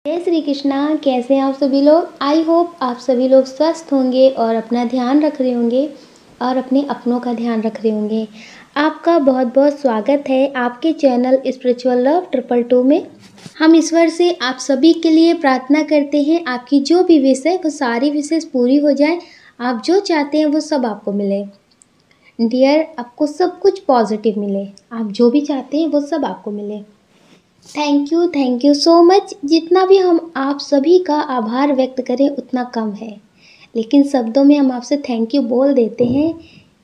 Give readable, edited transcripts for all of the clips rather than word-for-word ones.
जय श्री कृष्णा। कैसे हैं आप सभी लोग। आई होप आप सभी लोग स्वस्थ होंगे और अपना ध्यान रख रहे होंगे और अपने अपनों का ध्यान रख रहे होंगे। आपका बहुत बहुत स्वागत है आपके चैनल स्पिरिचुअल लव 222 में। हम ईश्वर से आप सभी के लिए प्रार्थना करते हैं आपकी जो भी विश है वो सारी विशेष पूरी हो जाए। आप जो चाहते हैं वो सब आपको मिले। डियर, आपको सब कुछ पॉजिटिव मिले। आप जो भी चाहते हैं वो सब आपको मिले। Thank you so much. जितना भी हम आप सभी का आभार व्यक्त करें उतना कम है, लेकिन शब्दों में हम आपसे थैंक यू बोल देते हैं,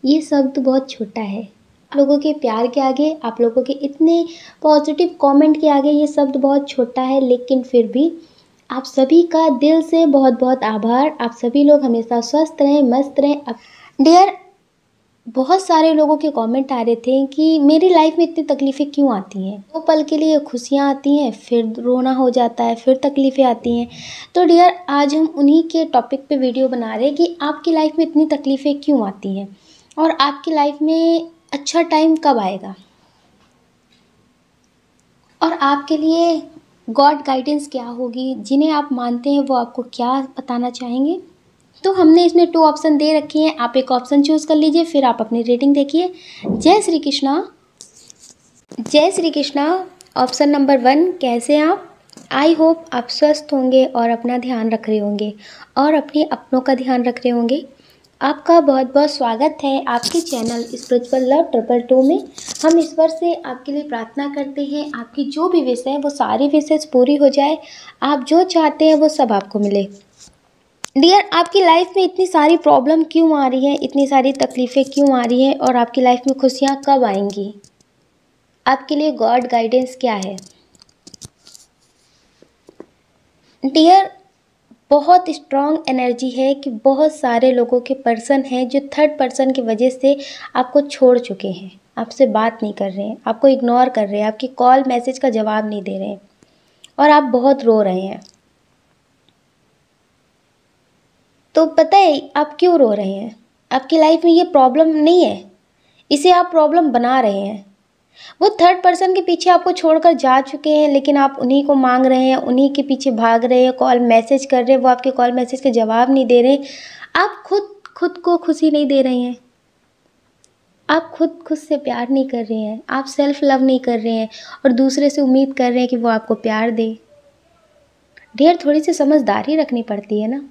ये शब्द बहुत छोटा है। आप लोगों के प्यार के आगे, आप लोगों के इतने पॉजिटिव कमेंट के आगे ये शब्द बहुत छोटा है, लेकिन फिर भी आप सभी का दिल से बहुत बहुत आभार। आप सभी लोग हमेशा स्वस्थ रहें, मस्त रहें। डियर, बहुत सारे लोगों के कमेंट आ रहे थे कि मेरी लाइफ में इतनी तकलीफ़ें क्यों आती हैं। वो पल के लिए खुशियाँ आती हैं, फिर रोना हो जाता है, फिर तकलीफ़ें आती हैं। तो डियर, आज हम उन्हीं के टॉपिक पे वीडियो बना रहे हैं कि आपकी लाइफ में इतनी तकलीफ़ें क्यों आती हैं और आपकी लाइफ में अच्छा टाइम कब आएगा और आपके लिए गॉड गाइडेंस क्या होगी। जिन्हें आप मानते हैं वो आपको क्या बताना चाहेंगे। तो हमने इसमें 2 ऑप्शन दे रखे हैं, आप एक ऑप्शन चूज़ कर लीजिए, फिर आप अपनी रेटिंग देखिए। जय श्री कृष्णा। जय श्री कृष्णा। ऑप्शन नंबर 1, कैसे हैं आप। आई होप आप स्वस्थ होंगे और अपना ध्यान रख रहे होंगे और अपने अपनों का ध्यान रख रहे होंगे। आपका बहुत बहुत स्वागत है आपके चैनल स्पिरिचुअल लव 222 में। हम ईश्वर से आपके लिए प्रार्थना करते हैं आपकी जो भी विश है वो सारी विशेष पूरी हो जाए। आप जो चाहते हैं वो सब आपको मिले। डियर, आपकी लाइफ में इतनी सारी प्रॉब्लम क्यों आ रही है, इतनी सारी तकलीफ़ें क्यों आ रही हैं और आपकी लाइफ में खुशियाँ कब आएंगी। आपके लिए गॉड गाइडेंस क्या है। डियर, बहुत स्ट्रॉन्ग एनर्जी है कि बहुत सारे लोगों के पर्सन हैं जो थर्ड पर्सन की वजह से आपको छोड़ चुके हैं, आपसे बात नहीं कर रहे हैं, आपको इग्नोर कर रहे हैं, आपकी कॉल मैसेज का जवाब नहीं दे रहे हैं और आप बहुत रो रहे हैं। तो पता है आप क्यों रो रहे हैं। आपकी लाइफ में ये प्रॉब्लम नहीं है, इसे आप प्रॉब्लम बना रहे हैं। वो थर्ड पर्सन के पीछे आपको छोड़कर जा चुके हैं, लेकिन आप उन्हीं को मांग रहे हैं, उन्हीं के पीछे भाग रहे हैं, कॉल मैसेज कर रहे हैं, वो आपके कॉल मैसेज के जवाब नहीं दे रहे। आप खुद को खुशी नहीं दे रहे हैं, आप खुद से प्यार नहीं कर रहे हैं, आप सेल्फ लव नहीं कर रहे हैं और दूसरे से उम्मीद कर रहे हैं कि वो आपको प्यार दे। ढेर थोड़ी सी समझदारी रखनी पड़ती है ना।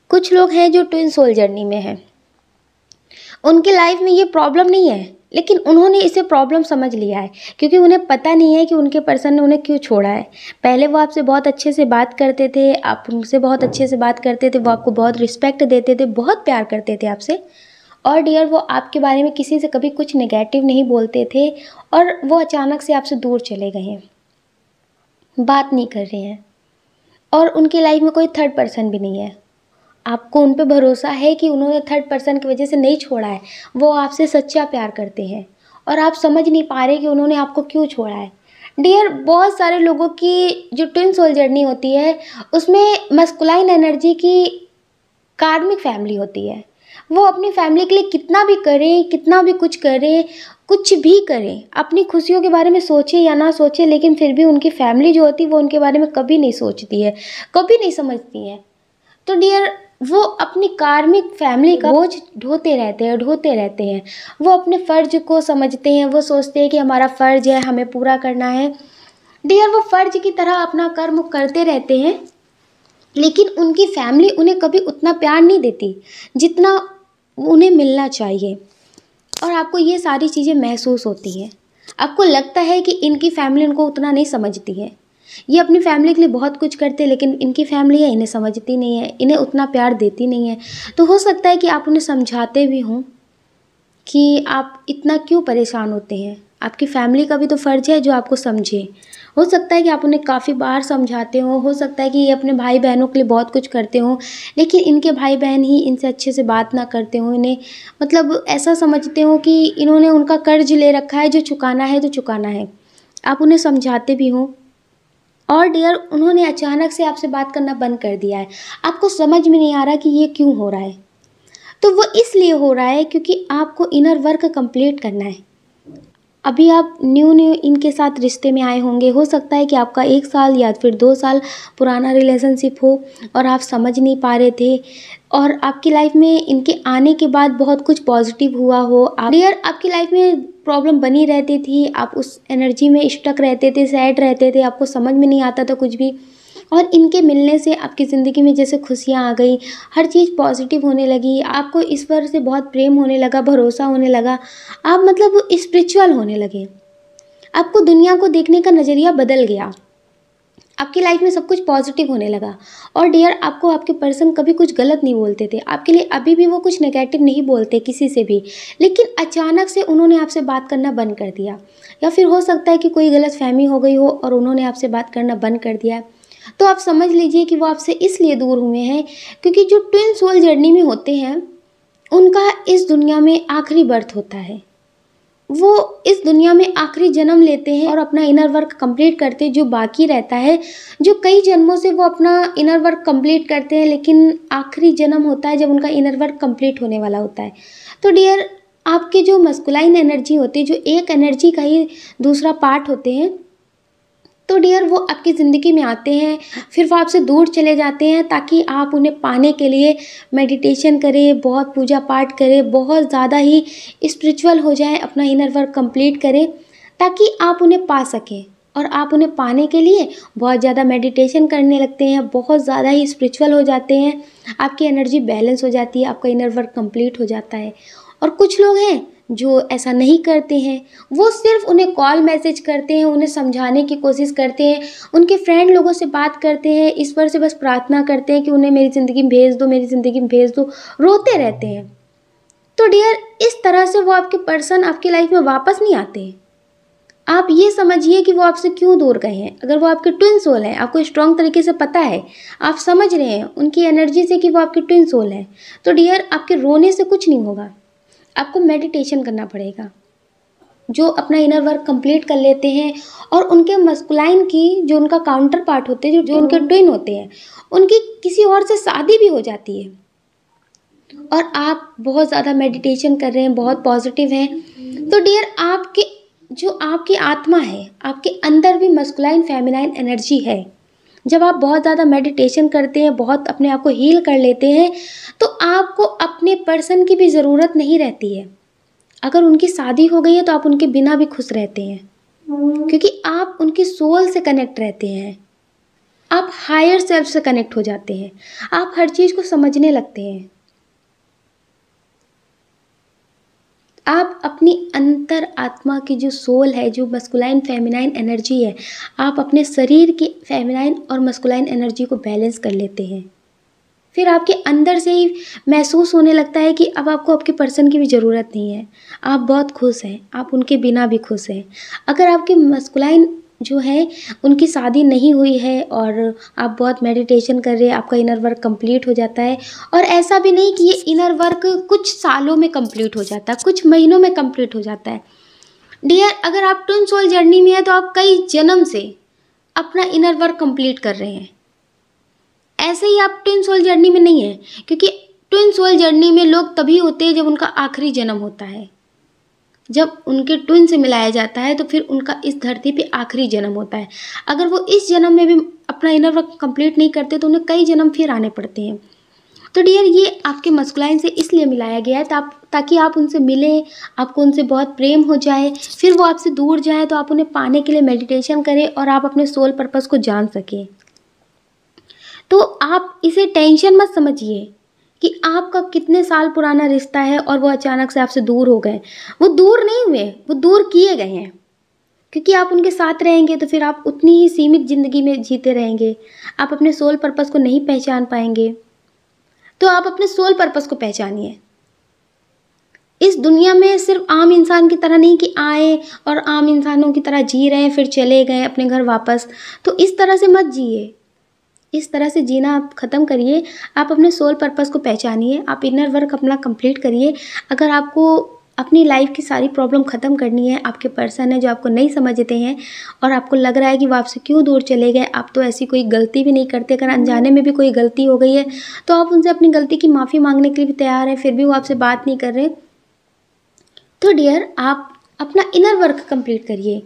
कुछ लोग हैं जो ट्विन सोल जर्नी में हैं, उनकी लाइफ में ये प्रॉब्लम नहीं है, लेकिन उन्होंने इसे प्रॉब्लम समझ लिया है क्योंकि उन्हें पता नहीं है कि उनके पर्सन ने उन्हें क्यों छोड़ा है। पहले वो आपसे बहुत अच्छे से बात करते थे, आप उनसे बहुत अच्छे से बात करते थे, वो आपको बहुत रिस्पेक्ट देते थे, बहुत प्यार करते थे आपसे। और डियर, वो आपके बारे में किसी से कभी कुछ नेगेटिव नहीं बोलते थे और वो अचानक से आपसे दूर चले गए हैं, बात नहीं कर रहे हैं और उनकी लाइफ में कोई थर्ड पर्सन भी नहीं है। आपको उन पे भरोसा है कि उन्होंने थर्ड पर्सन की वजह से नहीं छोड़ा है, वो आपसे सच्चा प्यार करते हैं और आप समझ नहीं पा रहे कि उन्होंने आपको क्यों छोड़ा है। डियर, बहुत सारे लोगों की जो ट्विन सोल जर्नी होती है उसमें मस्कुलाइन एनर्जी की कार्मिक फैमिली होती है। वो अपनी फैमिली के लिए कितना भी करें, कितना भी कुछ करें, कुछ भी करें, अपनी खुशियों के बारे में सोचे या ना सोचे, लेकिन फिर भी उनकी फैमिली जो होती है वो उनके बारे में कभी नहीं सोचती है, कभी नहीं समझती है। तो डियर, वो अपनी कार्मिक फैमिली का बोझ ढोते रहते हैं। वो अपने फ़र्ज को समझते हैं, वो सोचते हैं कि हमारा फ़र्ज है, हमें पूरा करना है। डियर, वो फ़र्ज की तरह अपना कर्म करते रहते हैं, लेकिन उनकी फैमिली उन्हें कभी उतना प्यार नहीं देती जितना उन्हें मिलना चाहिए और आपको ये सारी चीज़ें महसूस होती हैं। आपको लगता है कि इनकी फैमिली उनको उतना नहीं समझती है, ये अपनी फैमिली के लिए बहुत कुछ करते हैं, लेकिन इनकी फैमिली है इन्हें समझती नहीं है, इन्हें उतना प्यार देती नहीं है। तो हो सकता है कि आप उन्हें समझाते भी हों कि आप इतना क्यों परेशान होते हैं। आपकी फैमिली का भी तो फ़र्ज़ है जो आपको समझे। हो सकता है कि आप उन्हें काफ़ी बार समझाते हो सकता है कि ये अपने भाई बहनों के लिए बहुत कुछ करते हों, लेकिन इनके भाई बहन ही इनसे अच्छे से बात ना करते हों, इन्हें मतलब ऐसा समझते हो कि इन्होंने उनका कर्ज ले रखा है, जो चुकाना है तो चुकाना है। आप उन्हें समझाते भी हों और डियर, उन्होंने अचानक से आपसे बात करना बंद कर दिया है, आपको समझ में नहीं आ रहा कि ये क्यों हो रहा है। तो वो इसलिए हो रहा है क्योंकि आपको इनर वर्क कंप्लीट करना है। अभी आप न्यू न्यू इनके साथ रिश्ते में आए होंगे, हो सकता है कि आपका 1 साल या फिर 2 साल पुराना रिलेशनशिप हो और आप समझ नहीं पा रहे थे और आपकी लाइफ में इनके आने के बाद बहुत कुछ पॉजिटिव हुआ हो। आप डियर आपकी लाइफ में प्रॉब्लम बनी रहती थी, आप उस एनर्जी में स्टक रहते थे, सैड रहते थे, आपको समझ में नहीं आता था कुछ भी। और इनके मिलने से आपकी ज़िंदगी में जैसे खुशियाँ आ गई, हर चीज़ पॉजिटिव होने लगी, आपको ईश्वर से बहुत प्रेम होने लगा, भरोसा होने लगा, आप मतलब स्पिरिचुअल होने लगे, आपको दुनिया को देखने का नज़रिया बदल गया, आपकी लाइफ में सब कुछ पॉजिटिव होने लगा। और डियर आपको आपके पर्सन कभी कुछ गलत नहीं बोलते थे, आपके लिए अभी भी वो कुछ नेगेटिव नहीं बोलते किसी से भी, लेकिन अचानक से उन्होंने आपसे बात करना बंद कर दिया, या फिर हो सकता है कि कोई गलतफहमी हो गई हो और उन्होंने आपसे बात करना बंद कर दिया है। तो आप समझ लीजिए कि वो आपसे इसलिए दूर हुए हैं क्योंकि जो ट्विन सोल जर्नी में होते हैं उनका इस दुनिया में आखिरी बर्थ होता है, वो इस दुनिया में आखिरी जन्म लेते हैं और अपना इनर वर्क कंप्लीट करते हैं। जो बाकी रहता है, जो कई जन्मों से वो अपना इनर वर्क कंप्लीट करते हैं, लेकिन आखिरी जन्म होता है जब उनका इनर वर्क कंप्लीट होने वाला होता है। तो डियर आपके जो मस्कुलाइन एनर्जी होती है, जो एक एनर्जी का ही दूसरा पार्ट होते हैं, तो डियर वो आपकी ज़िंदगी में आते हैं, फिर वो आपसे दूर चले जाते हैं ताकि आप उन्हें पाने के लिए मेडिटेशन करें, बहुत पूजा पाठ करें, बहुत ज़्यादा ही स्पिरिचुअल हो जाएं, अपना इनर वर्क कंप्लीट करें ताकि आप उन्हें पा सकें। और आप उन्हें पाने के लिए बहुत ज़्यादा मेडिटेशन करने लगते हैं, बहुत ज़्यादा ही स्पिरिचुअल हो जाते हैं, आपकी एनर्जी बैलेंस हो जाती है, आपका इनर वर्क कंप्लीट हो जाता है। और कुछ लोग हैं जो ऐसा नहीं करते हैं, वो सिर्फ उन्हें कॉल मैसेज करते हैं, उन्हें समझाने की कोशिश करते हैं, उनके फ्रेंड लोगों से बात करते हैं, ईश्वर से बस प्रार्थना करते हैं कि उन्हें मेरी ज़िंदगी में भेज दो, मेरी ज़िंदगी में भेज दो, रोते रहते हैं। तो डियर इस तरह से वो आपके पर्सन आपकी लाइफ में वापस नहीं आते। आप ये समझिए कि वो आपसे क्यों दूर गए हैं। अगर वो आपके ट्विन सोल हैं, आपको स्ट्रॉन्ग तरीके से पता है, आप समझ रहे हैं उनकी एनर्जी से कि वो आपके ट्विन सोल हैं, तो डियर आपके रोने से कुछ नहीं होगा, आपको मेडिटेशन करना पड़ेगा। जो अपना इनर वर्क कंप्लीट कर लेते हैं और उनके मस्कुलाइन की जो उनका काउंटर पार्ट होते हैं, जो उनके ट्विन होते हैं, उनकी किसी और से शादी भी हो जाती है और आप बहुत ज़्यादा मेडिटेशन कर रहे हैं, बहुत पॉजिटिव हैं, तो डियर आपके जो आपकी आत्मा है, आपके अंदर भी मस्कुलाइन फेमिनाइन एनर्जी है। जब आप बहुत ज़्यादा मेडिटेशन करते हैं, बहुत अपने आप को हील कर लेते हैं, तो आपको अपने पर्सन की भी ज़रूरत नहीं रहती है। अगर उनकी शादी हो गई है तो आप उनके बिना भी खुश रहते हैं, क्योंकि आप उनकी सोल से कनेक्ट रहते हैं, आप हायर सेल्फ से कनेक्ट हो जाते हैं, आप हर चीज़ को समझने लगते हैं, आप अपनी अंतर आत्मा की जो सोल है, जो मस्कुलाइन फेमिनाइन एनर्जी है, आप अपने शरीर की फेमिनाइन और मस्कुलाइन एनर्जी को बैलेंस कर लेते हैं। फिर आपके अंदर से ही महसूस होने लगता है कि अब आपको आपके पर्सन की भी ज़रूरत नहीं है, आप बहुत खुश हैं, आप उनके बिना भी खुश हैं। अगर आपके मस्कुलाइन जो है उनकी शादी नहीं हुई है और आप बहुत मेडिटेशन कर रहे हैं, आपका इनर वर्क कंप्लीट हो जाता है, और ऐसा भी नहीं कि ये इनर वर्क कुछ सालों में कंप्लीट हो जाता है, कुछ महीनों में कंप्लीट हो जाता है। डियर अगर आप ट्विन सोल जर्नी में है तो आप कई जन्म से अपना इनर वर्क कंप्लीट कर रहे हैं। ऐसे ही आप ट्विन सोल जर्नी में नहीं है, क्योंकि ट्विन सोल जर्नी में लोग तभी होते हैं जब उनका आखिरी जन्म होता है, जब उनके ट्विन से मिलाया जाता है, तो फिर उनका इस धरती पे आखिरी जन्म होता है। अगर वो इस जन्म में भी अपना इनर वर्क कंप्लीट नहीं करते तो उन्हें कई जन्म फिर आने पड़ते हैं। तो डियर ये आपके मस्कुलाइन से इसलिए मिलाया गया है ताकि आप उनसे मिलें, आपको उनसे बहुत प्रेम हो जाए, फिर वो आपसे दूर जाए तो आप उन्हें पाने के लिए मेडिटेशन करें और आप अपने सोल पर्पस को जान सकें। तो आप इसे टेंशन मत समझिए कि आपका कितने साल पुराना रिश्ता है और वो अचानक से आपसे दूर हो गए। वो दूर नहीं हुए, वो दूर किए गए हैं, क्योंकि आप उनके साथ रहेंगे तो फिर आप उतनी ही सीमित ज़िंदगी में जीते रहेंगे, आप अपने सोल पर्पस को नहीं पहचान पाएंगे। तो आप अपने सोल पर्पस को पहचानिए। इस दुनिया में सिर्फ आम इंसान की तरह नहीं कि आए और आम इंसानों की तरह जी रहे हैं फिर चले गए अपने घर वापस, तो इस तरह से मत जिए, इस तरह से जीना आप ख़त्म करिए। आप अपने सोल पर्पस को पहचानिए, आप इनर वर्क अपना कंप्लीट करिए। अगर आपको अपनी लाइफ की सारी प्रॉब्लम ख़त्म करनी है, आपके पर्सन है जो आपको नहीं समझते हैं और आपको लग रहा है कि वो आपसे क्यों दूर चले गए, आप तो ऐसी कोई गलती भी नहीं करते, अगर अनजाने में भी कोई गलती हो गई है तो आप उनसे अपनी गलती की माफ़ी मांगने के लिए भी तैयार हैं, फिर भी वो आपसे बात नहीं कर रहे, तो डियर आप अपना इनर वर्क कंप्लीट करिए।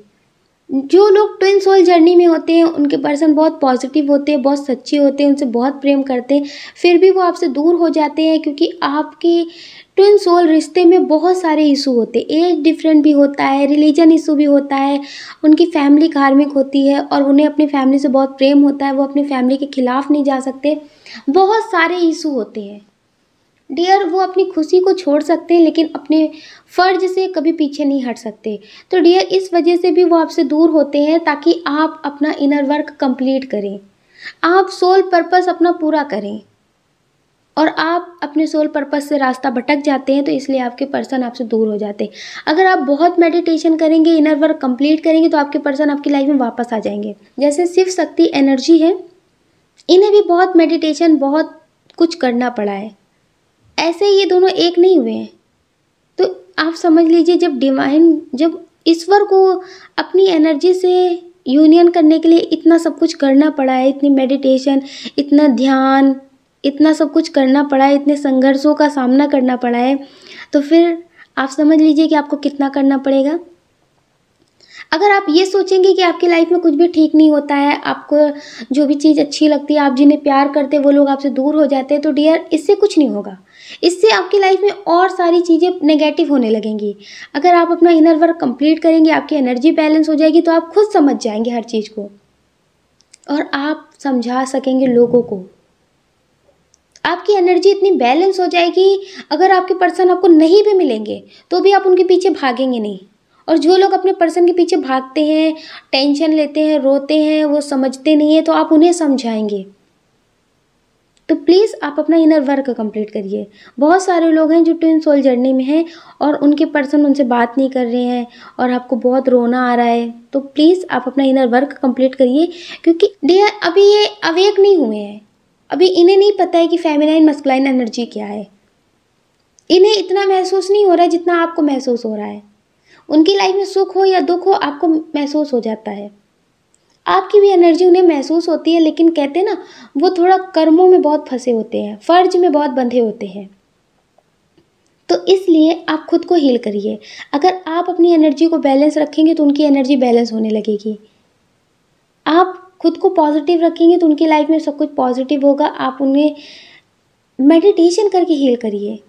जो लोग ट्विन सोल जर्नी में होते हैं उनके पर्सन बहुत पॉजिटिव होते हैं, बहुत सच्चे होते हैं, उनसे बहुत प्रेम करते हैं, फिर भी वो आपसे दूर हो जाते हैं क्योंकि आपके ट्विन सोल रिश्ते में बहुत सारे इशू होते हैं। एज डिफरेंट भी होता है, रिलीजन इशू भी होता है, उनकी फैमिली कार्मिक होती है और उन्हें अपनी फैमिली से बहुत प्रेम होता है, वो अपनी फैमिली के खिलाफ नहीं जा सकते, बहुत सारे इशू होते हैं। डियर, वो अपनी खुशी को छोड़ सकते हैं लेकिन अपने फ़र्ज से कभी पीछे नहीं हट सकते। तो डियर, इस वजह से भी वो आपसे दूर होते हैं ताकि आप अपना इनर वर्क कंप्लीट करें, आप सोल पर्पस अपना पूरा करें। और आप अपने सोल पर्पस से रास्ता भटक जाते हैं तो इसलिए आपके पर्सन आपसे दूर हो जाते हैं। अगर आप बहुत मेडिटेशन करेंगे, इनर वर्क कंप्लीट करेंगे तो आपके पर्सन आपकी लाइफ में वापस आ जाएंगे। जैसे शिव शक्ति एनर्जी है, इन्हें भी बहुत मेडिटेशन, बहुत कुछ करना पड़ा है, ऐसे ये दोनों एक नहीं हुए हैं। तो आप समझ लीजिए, जब ईश्वर को अपनी एनर्जी से यूनियन करने के लिए इतना सब कुछ करना पड़ा है, इतनी मेडिटेशन, इतना ध्यान, इतना सब कुछ करना पड़ा है, इतने संघर्षों का सामना करना पड़ा है, तो फिर आप समझ लीजिए कि आपको कितना करना पड़ेगा। अगर आप ये सोचेंगे कि आपकी लाइफ में कुछ भी ठीक नहीं होता है, आपको जो भी चीज़ अच्छी लगती है, आप जिन्हें प्यार करते हैं वो लोग आपसे दूर हो जाते हैं, तो डियर, इससे कुछ नहीं होगा। इससे आपकी लाइफ में और सारी चीज़ें नेगेटिव होने लगेंगी। अगर आप अपना इनर वर्क कंप्लीट करेंगे, आपकी एनर्जी बैलेंस हो जाएगी, तो आप खुद समझ जाएंगे हर चीज़ को और आप समझा सकेंगे लोगों को। आपकी एनर्जी इतनी बैलेंस हो जाएगी, अगर आपके पर्सन आपको नहीं भी मिलेंगे तो भी आप उनके पीछे भागेंगे नहीं। और जो लोग अपने पर्सन के पीछे भागते हैं, टेंशन लेते हैं, रोते हैं, वो समझते नहीं है, तो आप उन्हें समझाएंगे। तो प्लीज़ आप अपना इनर वर्क कंप्लीट करिए। बहुत सारे लोग हैं जो ट्विन सोल जर्नी में हैं और उनके पर्सन उनसे बात नहीं कर रहे हैं और आपको बहुत रोना आ रहा है, तो प्लीज़ आप अपना इनर वर्क कंप्लीट करिए। क्योंकि डियर, अभी ये अवेक नहीं हुए हैं, अभी इन्हें नहीं पता है कि फेमिनाइन मस्कुलाइन एनर्जी क्या है। इन्हें इतना महसूस नहीं हो रहा है जितना आपको महसूस हो रहा है। उनकी लाइफ में सुख हो या दुख हो, आपको महसूस हो जाता है, आपकी भी एनर्जी उन्हें महसूस होती है। लेकिन कहते हैं ना, वो थोड़ा कर्मों में बहुत फंसे होते हैं, फर्ज में बहुत बंधे होते हैं। तो इसलिए आप खुद को हील करिए। अगर आप अपनी एनर्जी को बैलेंस रखेंगे तो उनकी एनर्जी बैलेंस होने लगेगी। आप खुद को पॉजिटिव रखेंगे तो उनकी लाइफ में सब कुछ पॉजिटिव होगा। आप उन्हें मेडिटेशन करके हील करिए,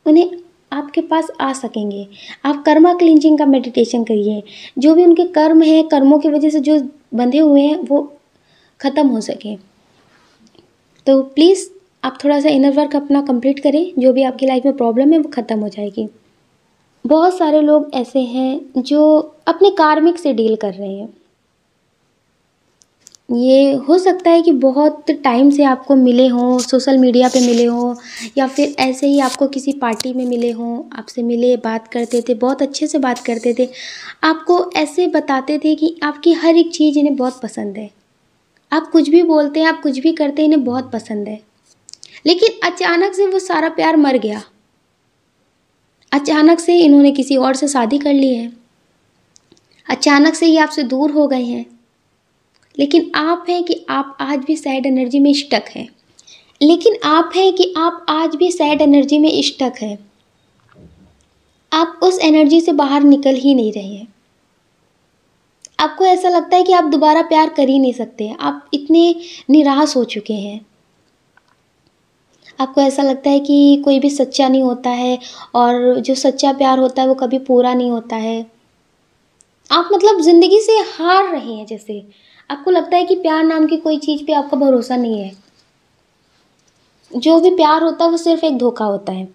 उन्हें आपके पास आ सकेंगे। आप कर्मा क्लिंजिंग का मेडिटेशन करिए, जो भी उनके कर्म हैं, कर्मों की वजह से जो बंधे हुए हैं वो ख़त्म हो सके। तो प्लीज़ आप थोड़ा सा इनर वर्क अपना कंप्लीट करें, जो भी आपकी लाइफ में प्रॉब्लम है वो ख़त्म हो जाएगी। बहुत सारे लोग ऐसे हैं जो अपने कार्मिक से डील कर रहे हैं। ये हो सकता है कि बहुत टाइम से आपको मिले हों, सोशल मीडिया पे मिले हों, या फिर ऐसे ही आपको किसी पार्टी में मिले हों, आपसे मिले, बात करते थे, बहुत अच्छे से बात करते थे, आपको ऐसे बताते थे कि आपकी हर एक चीज़ इन्हें बहुत पसंद है, आप कुछ भी बोलते हैं, आप कुछ भी करते हैं, इन्हें बहुत पसंद है। लेकिन अचानक से वो सारा प्यार मर गया, अचानक से इन्होंने किसी और से शादी कर ली है, अचानक से ये आपसे दूर हो गए हैं। लेकिन आप हैं कि आप आज भी सैड एनर्जी में स्टक हैं, आप उस एनर्जी से बाहर निकल ही नहीं रहे हैं। आपको ऐसा लगता है कि आप दोबारा प्यार कर ही नहीं सकते, आप इतने निराश हो चुके हैं। आपको ऐसा लगता है कि कोई भी सच्चा नहीं होता है और जो सच्चा प्यार होता है वो कभी पूरा नहीं होता है। आप मतलब ज़िंदगी से हार रहे हैं, जैसे आपको लगता है कि प्यार नाम की कोई चीज़ पे आपका भरोसा नहीं है। जो भी प्यार होता है वो सिर्फ एक धोखा होता है।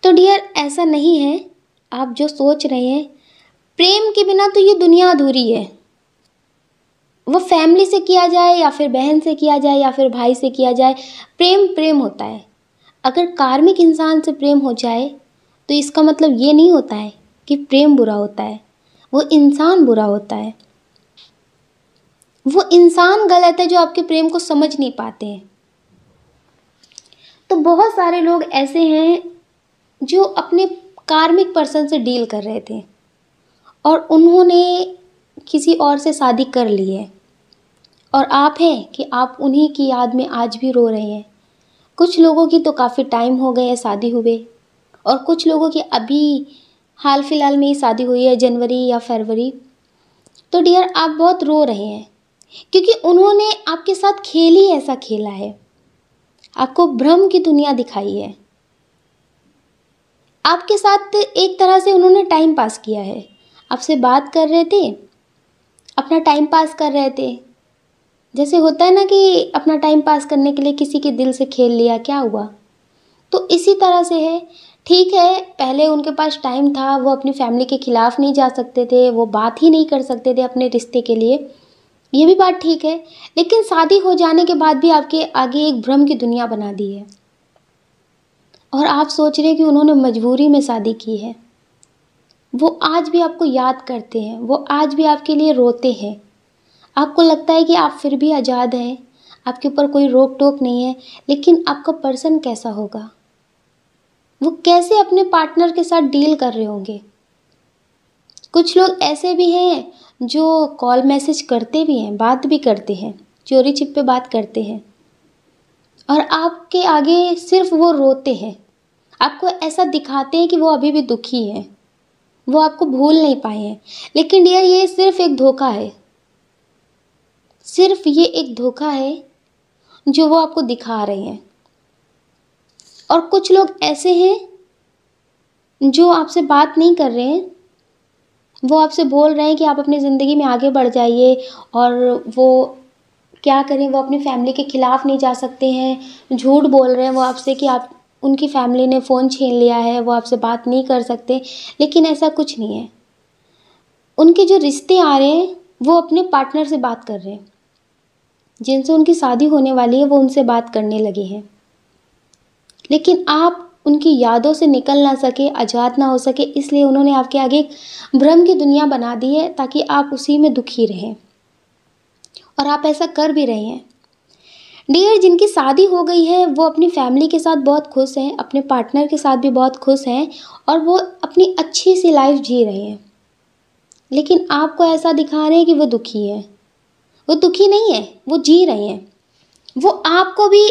तो डियर, ऐसा नहीं है। आप जो सोच रहे हैं, प्रेम के बिना तो ये दुनिया अधूरी है। वो फैमिली से किया जाए या फिर बहन से किया जाए या फिर भाई से किया जाए, प्रेम प्रेम होता है। अगर कार्मिक इंसान से प्रेम हो जाए तो इसका मतलब ये नहीं होता है कि प्रेम बुरा होता है, वो इंसान बुरा होता है। वो इंसान गलत है जो आपके प्रेम को समझ नहीं पाते हैं। तो बहुत सारे लोग ऐसे हैं जो अपने कार्मिक पर्सन से डील कर रहे थे और उन्होंने किसी और से शादी कर ली है, और आप हैं कि आप उन्हीं की याद में आज भी रो रहे हैं। कुछ लोगों की तो काफ़ी टाइम हो गए हैं शादी हुए, और कुछ लोगों की अभी हाल फिलहाल में ही शादी हुई है, जनवरी या फरवरी। तो डियर आप बहुत रो रहे हैं क्योंकि उन्होंने आपके साथ खेल ही ऐसा खेला है, आपको भ्रम की दुनिया दिखाई है। आपके साथ एक तरह से उन्होंने टाइम पास किया है, आपसे बात कर रहे थे, अपना टाइम पास कर रहे थे। जैसे होता है ना कि अपना टाइम पास करने के लिए किसी के दिल से खेल लिया, क्या हुआ? तो इसी तरह से है। ठीक है, पहले उनके पास टाइम था, वो अपनी फैमिली के खिलाफ नहीं जा सकते थे, वो बात ही नहीं कर सकते थे अपने रिश्ते के लिए, ये भी बात ठीक है। लेकिन शादी हो जाने के बाद भी आपके आगे एक भ्रम की दुनिया बना दी है और आप सोच रहे हैं कि उन्होंने मजबूरी में शादी की है। वो आज भी आपको याद करते हैं, वो आज भी आपके लिए रोते हैं। आपको लगता है कि आप फिर भी आज़ाद हैं, आपके ऊपर कोई रोक टोक नहीं है, लेकिन आपका पर्सन कैसा होगा? वो कैसे अपने पार्टनर के साथ डील कर रहे होंगे? कुछ लोग ऐसे भी हैं जो कॉल मैसेज करते भी हैं, बात भी करते हैं, चोरी छिपे बात करते हैं और आपके आगे सिर्फ वो रोते हैं। आपको ऐसा दिखाते हैं कि वो अभी भी दुखी हैं, वो आपको भूल नहीं पाए हैं। लेकिन डियर ये सिर्फ एक धोखा है, सिर्फ ये एक धोखा है जो वो आपको दिखा रहे हैं। और कुछ लोग ऐसे हैं जो आपसे बात नहीं कर रहे हैं, वो आपसे बोल रहे हैं कि आप अपनी ज़िंदगी में आगे बढ़ जाइए और वो क्या करें, वो अपनी फैमिली के खिलाफ़ नहीं जा सकते हैं। झूठ बोल रहे हैं वो आपसे कि आप उनकी फैमिली ने फ़ोन छीन लिया है, वो आपसे बात नहीं कर सकते। लेकिन ऐसा कुछ नहीं है। उनके जो रिश्ते आ रहे हैं वो अपने पार्टनर से बात कर रहे हैं, जिनसे उनकी शादी होने वाली है वो उनसे बात करने लगे हैं। लेकिन आप उनकी यादों से निकल ना सके, आज़ाद ना हो सके, इसलिए उन्होंने आपके आगे एक भ्रम की दुनिया बना दी है ताकि आप उसी में दुखी रहें, और आप ऐसा कर भी रहे हैं। डियर जिनकी शादी हो गई है वो अपनी फैमिली के साथ बहुत खुश हैं, अपने पार्टनर के साथ भी बहुत खुश हैं और वो अपनी अच्छी सी लाइफ जी रहे हैं। लेकिन आपको ऐसा दिखा रहे हैं कि वो दुखी है। वो दुखी नहीं है, वो जी रहे हैं। वो आपको भी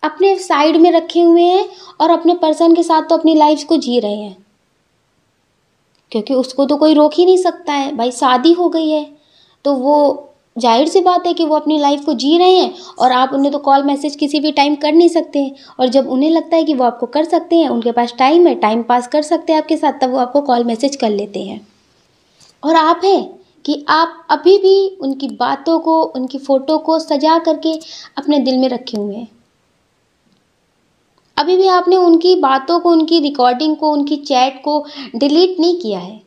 अपने साइड में रखे हुए हैं और अपने पर्सन के साथ तो अपनी लाइफ को जी रहे हैं, क्योंकि उसको तो कोई रोक ही नहीं सकता है भाई, शादी हो गई है तो वो जाहिर सी बात है कि वो अपनी लाइफ को जी रहे हैं और आप उन्हें तो कॉल मैसेज किसी भी टाइम कर नहीं सकते हैं। और जब उन्हें लगता है कि वो आपको कर सकते हैं, उनके पास टाइम है, टाइम पास कर सकते हैं आपके साथ, तब वो आपको कॉल मैसेज कर लेते हैं। और आप हैं कि आप अभी भी उनकी बातों को, उनकी फ़ोटो को सजा करके अपने दिल में रखे हुए हैं। अभी भी आपने उनकी बातों को, उनकी रिकॉर्डिंग को, उनकी चैट को डिलीट नहीं किया है।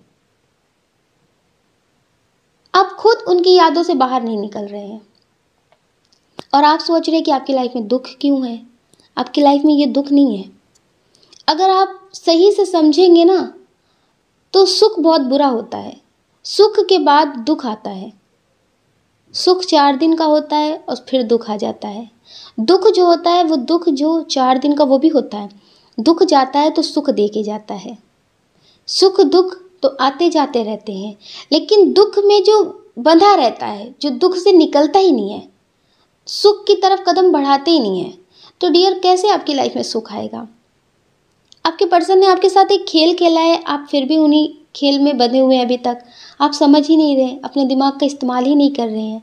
आप खुद उनकी यादों से बाहर नहीं निकल रहे हैं और आप सोच रहे हैं कि आपकी लाइफ में दुख क्यों है। आपकी लाइफ में ये दुख नहीं है। अगर आप सही से समझेंगे ना तो सुख बहुत बुरा होता है, सुख के बाद दुख आता है। सुख 4 दिन का होता है और फिर दुख आ जाता है। दुख जो होता है वो दुख जो 4 दिन का वो भी होता है। दुख जाता है तो सुख दे के जाता है। सुख दुख तो आते जाते रहते हैं, लेकिन दुख में जो बंधा रहता है, जो दुख से निकलता ही नहीं है, सुख की तरफ कदम बढ़ाते ही नहीं है, तो डियर कैसे आपकी लाइफ में सुख आएगा? आपके पर्सन ने आपके साथ एक खेल खेला है, आप फिर भी उन्हीं खेल में बंधे हुए हैं अभी तक। आप समझ ही नहीं रहे, अपने दिमाग का इस्तेमाल ही नहीं कर रहे हैं।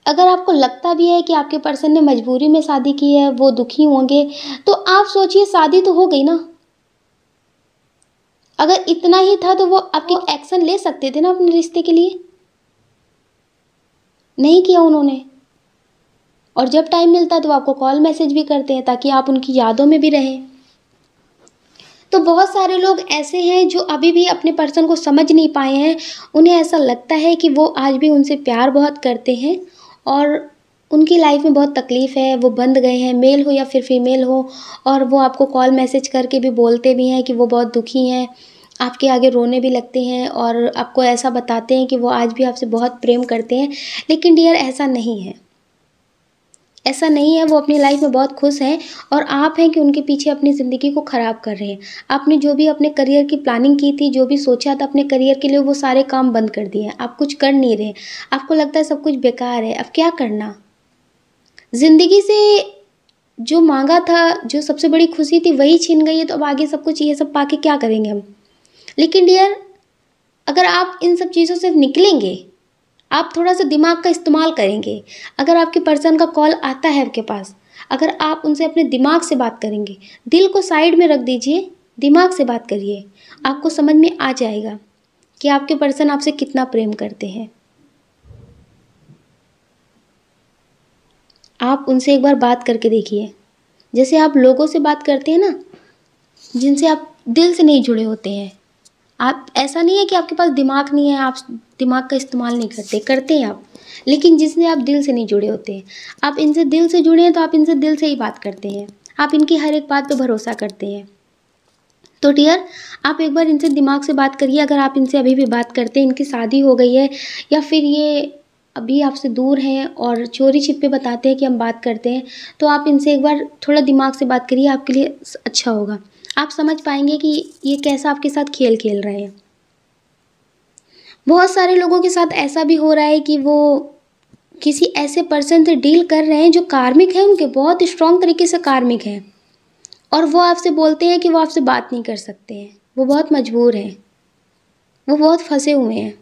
अगर आपको लगता भी है कि आपके पर्सन ने मजबूरी में शादी की है, वो दुखी होंगे, तो आप सोचिए शादी तो हो गई ना। अगर इतना ही था तो वो आपके एक्शन ले सकते थे ना अपने रिश्ते के लिए। नहीं किया उन्होंने, और जब टाइम मिलता है तो आपको कॉल मैसेज भी करते हैं ताकि आप उनकी यादों में भी रहें। तो बहुत सारे लोग ऐसे हैं जो अभी भी अपने पर्सन को समझ नहीं पाए हैं। उन्हें ऐसा लगता है कि वो आज भी उनसे प्यार बहुत करते हैं और उनकी लाइफ में बहुत तकलीफ़ है, वो बंध गए हैं, मेल हो या फिर फीमेल हो, और वो आपको कॉल मैसेज करके भी बोलते भी हैं कि वो बहुत दुखी हैं, आपके आगे रोने भी लगते हैं और आपको ऐसा बताते हैं कि वो आज भी आपसे बहुत प्रेम करते हैं। लेकिन डियर ऐसा नहीं है, ऐसा नहीं है। वो अपनी लाइफ में बहुत खुश हैं और आप हैं कि उनके पीछे अपनी ज़िंदगी को ख़राब कर रहे हैं। आपने जो भी अपने करियर की प्लानिंग की थी, जो भी सोचा था अपने करियर के लिए, वो सारे काम बंद कर दिए हैं। आप कुछ कर नहीं रहे, आपको लगता है सब कुछ बेकार है। अब क्या करना? ज़िंदगी से जो मांगा था, जो सबसे बड़ी खुशी थी, वही छीन गई है, तो अब आगे सब कुछ ये सब पा के क्या करेंगे हम? लेकिन डियर, अगर आप इन सब चीज़ों से निकलेंगे, आप थोड़ा सा दिमाग का इस्तेमाल करेंगे, अगर आपके पर्सन का कॉल आता है आपके पास, अगर आप उनसे अपने दिमाग से बात करेंगे, दिल को साइड में रख दीजिए, दिमाग से बात करिए, आपको समझ में आ जाएगा कि आपके पर्सन आपसे कितना प्रेम करते हैं। आप उनसे एक बार बात करके देखिए। जैसे आप लोगों से बात करते हैं ना, जिनसे आप दिल से नहीं जुड़े होते हैं, आप, ऐसा नहीं है कि आपके पास दिमाग नहीं है, आप दिमाग का इस्तेमाल नहीं करते, करते हैं आप, लेकिन जिनसे आप दिल से नहीं जुड़े होते हैं, आप इनसे दिल से जुड़े हैं तो आप इनसे दिल से ही बात करते हैं, आप इनकी हर एक बात पे भरोसा करते हैं। तो डियर, आप एक बार इनसे दिमाग से बात करिए। अगर आप इनसे अभी भी बात करते हैं, इनकी शादी हो गई है या फिर ये अभी आपसे दूर हैं और चोरी छिपे बताते हैं कि हम बात करते हैं, तो आप इनसे एक बार थोड़ा दिमाग से बात करिए, आपके लिए अच्छा होगा। आप समझ पाएंगे कि ये कैसा आपके साथ खेल खेल रहे हैं। बहुत सारे लोगों के साथ ऐसा भी हो रहा है कि वो किसी ऐसे पर्सन से डील कर रहे हैं जो कार्मिक है, उनके बहुत स्ट्रॉन्ग तरीके से कार्मिक हैं, और वो आपसे बोलते हैं कि वो आपसे बात नहीं कर सकते हैं, वो बहुत मजबूर हैं, वो बहुत फंसे हुए हैं,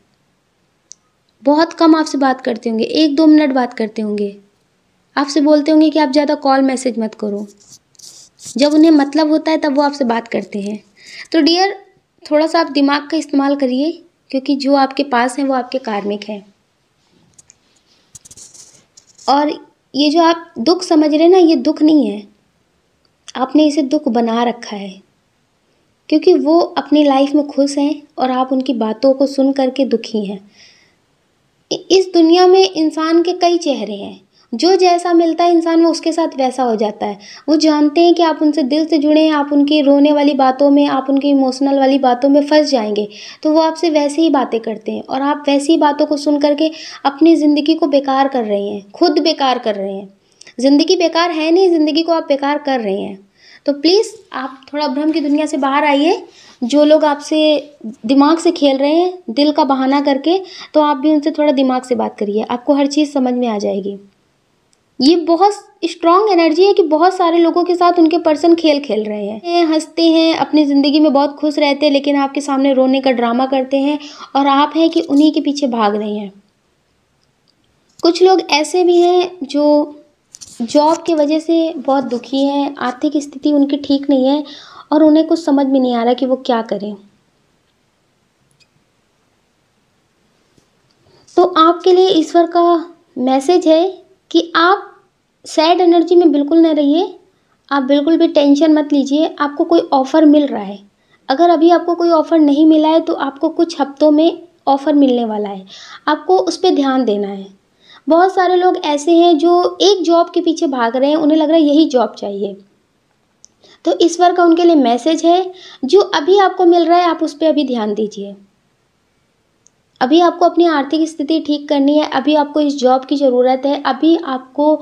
बहुत कम आपसे बात करते होंगे, 1-2 मिनट बात करते होंगे, आपसे बोलते होंगे कि आप ज़्यादा कॉल मैसेज मत करो। जब उन्हें मतलब होता है तब वो आपसे बात करते हैं। तो डियर, थोड़ा सा आप दिमाग का इस्तेमाल करिए, क्योंकि जो आपके पास हैं वो आपके कार्मिक हैं। और ये जो आप दुख समझ रहे हैं ना, ये दुख नहीं है, आपने इसे दुख बना रखा है, क्योंकि वो अपनी लाइफ में खुश हैं और आप उनकी बातों को सुन करके दुखी हैं। इस दुनिया में इंसान के कई चेहरे हैं, जो जैसा मिलता है इंसान वो उसके साथ वैसा हो जाता है। वो जानते हैं कि आप उनसे दिल से जुड़े हैं, आप उनकी रोने वाली बातों में, आप उनकी इमोशनल वाली बातों में फंस जाएंगे, तो वो आपसे वैसे ही बातें करते हैं, और आप वैसी ही बातों को सुन करके अपनी ज़िंदगी को बेकार कर रहे हैं, खुद बेकार कर रहे हैं। ज़िंदगी बेकार है नहीं, ज़िंदगी को आप बेकार कर रहे हैं। तो प्लीज़ आप थोड़ा भ्रम की दुनिया से बाहर आइए। जो लोग आपसे दिमाग से खेल रहे हैं, दिल का बहाना करके, तो आप भी उनसे थोड़ा दिमाग से बात करिए, आपको हर चीज़ समझ में आ जाएगी। ये बहुत स्ट्रॉन्ग एनर्जी है कि बहुत सारे लोगों के साथ उनके पर्सन खेल खेल रहे हैं, हंसते हैं, अपनी ज़िंदगी में बहुत खुश रहते हैं, लेकिन आपके सामने रोने का ड्रामा करते हैं, और आप हैं कि उन्हीं के पीछे भाग रहे हैं। कुछ लोग ऐसे भी हैं जो जॉब की वजह से बहुत दुखी हैं, आर्थिक स्थिति उनकी ठीक नहीं है, और उन्हें कुछ समझ में नहीं आ रहा कि वो क्या करें। तो आपके लिए ईश्वर का मैसेज है कि आप सैड एनर्जी में बिल्कुल न रहिए, आप बिल्कुल भी टेंशन मत लीजिए। आपको कोई ऑफ़र मिल रहा है, अगर अभी आपको कोई ऑफ़र नहीं मिला है तो आपको कुछ हफ्तों में ऑफ़र मिलने वाला है, आपको उस पर ध्यान देना है। बहुत सारे लोग ऐसे हैं जो एक जॉब के पीछे भाग रहे हैं, उन्हें लग रहा है यही जॉब चाहिए, तो ईश्वर का उनके लिए मैसेज है, जो अभी आपको मिल रहा है आप उस पर अभी ध्यान दीजिए। अभी आपको अपनी आर्थिक स्थिति ठीक करनी है, अभी आपको इस जॉब की ज़रूरत है, अभी आपको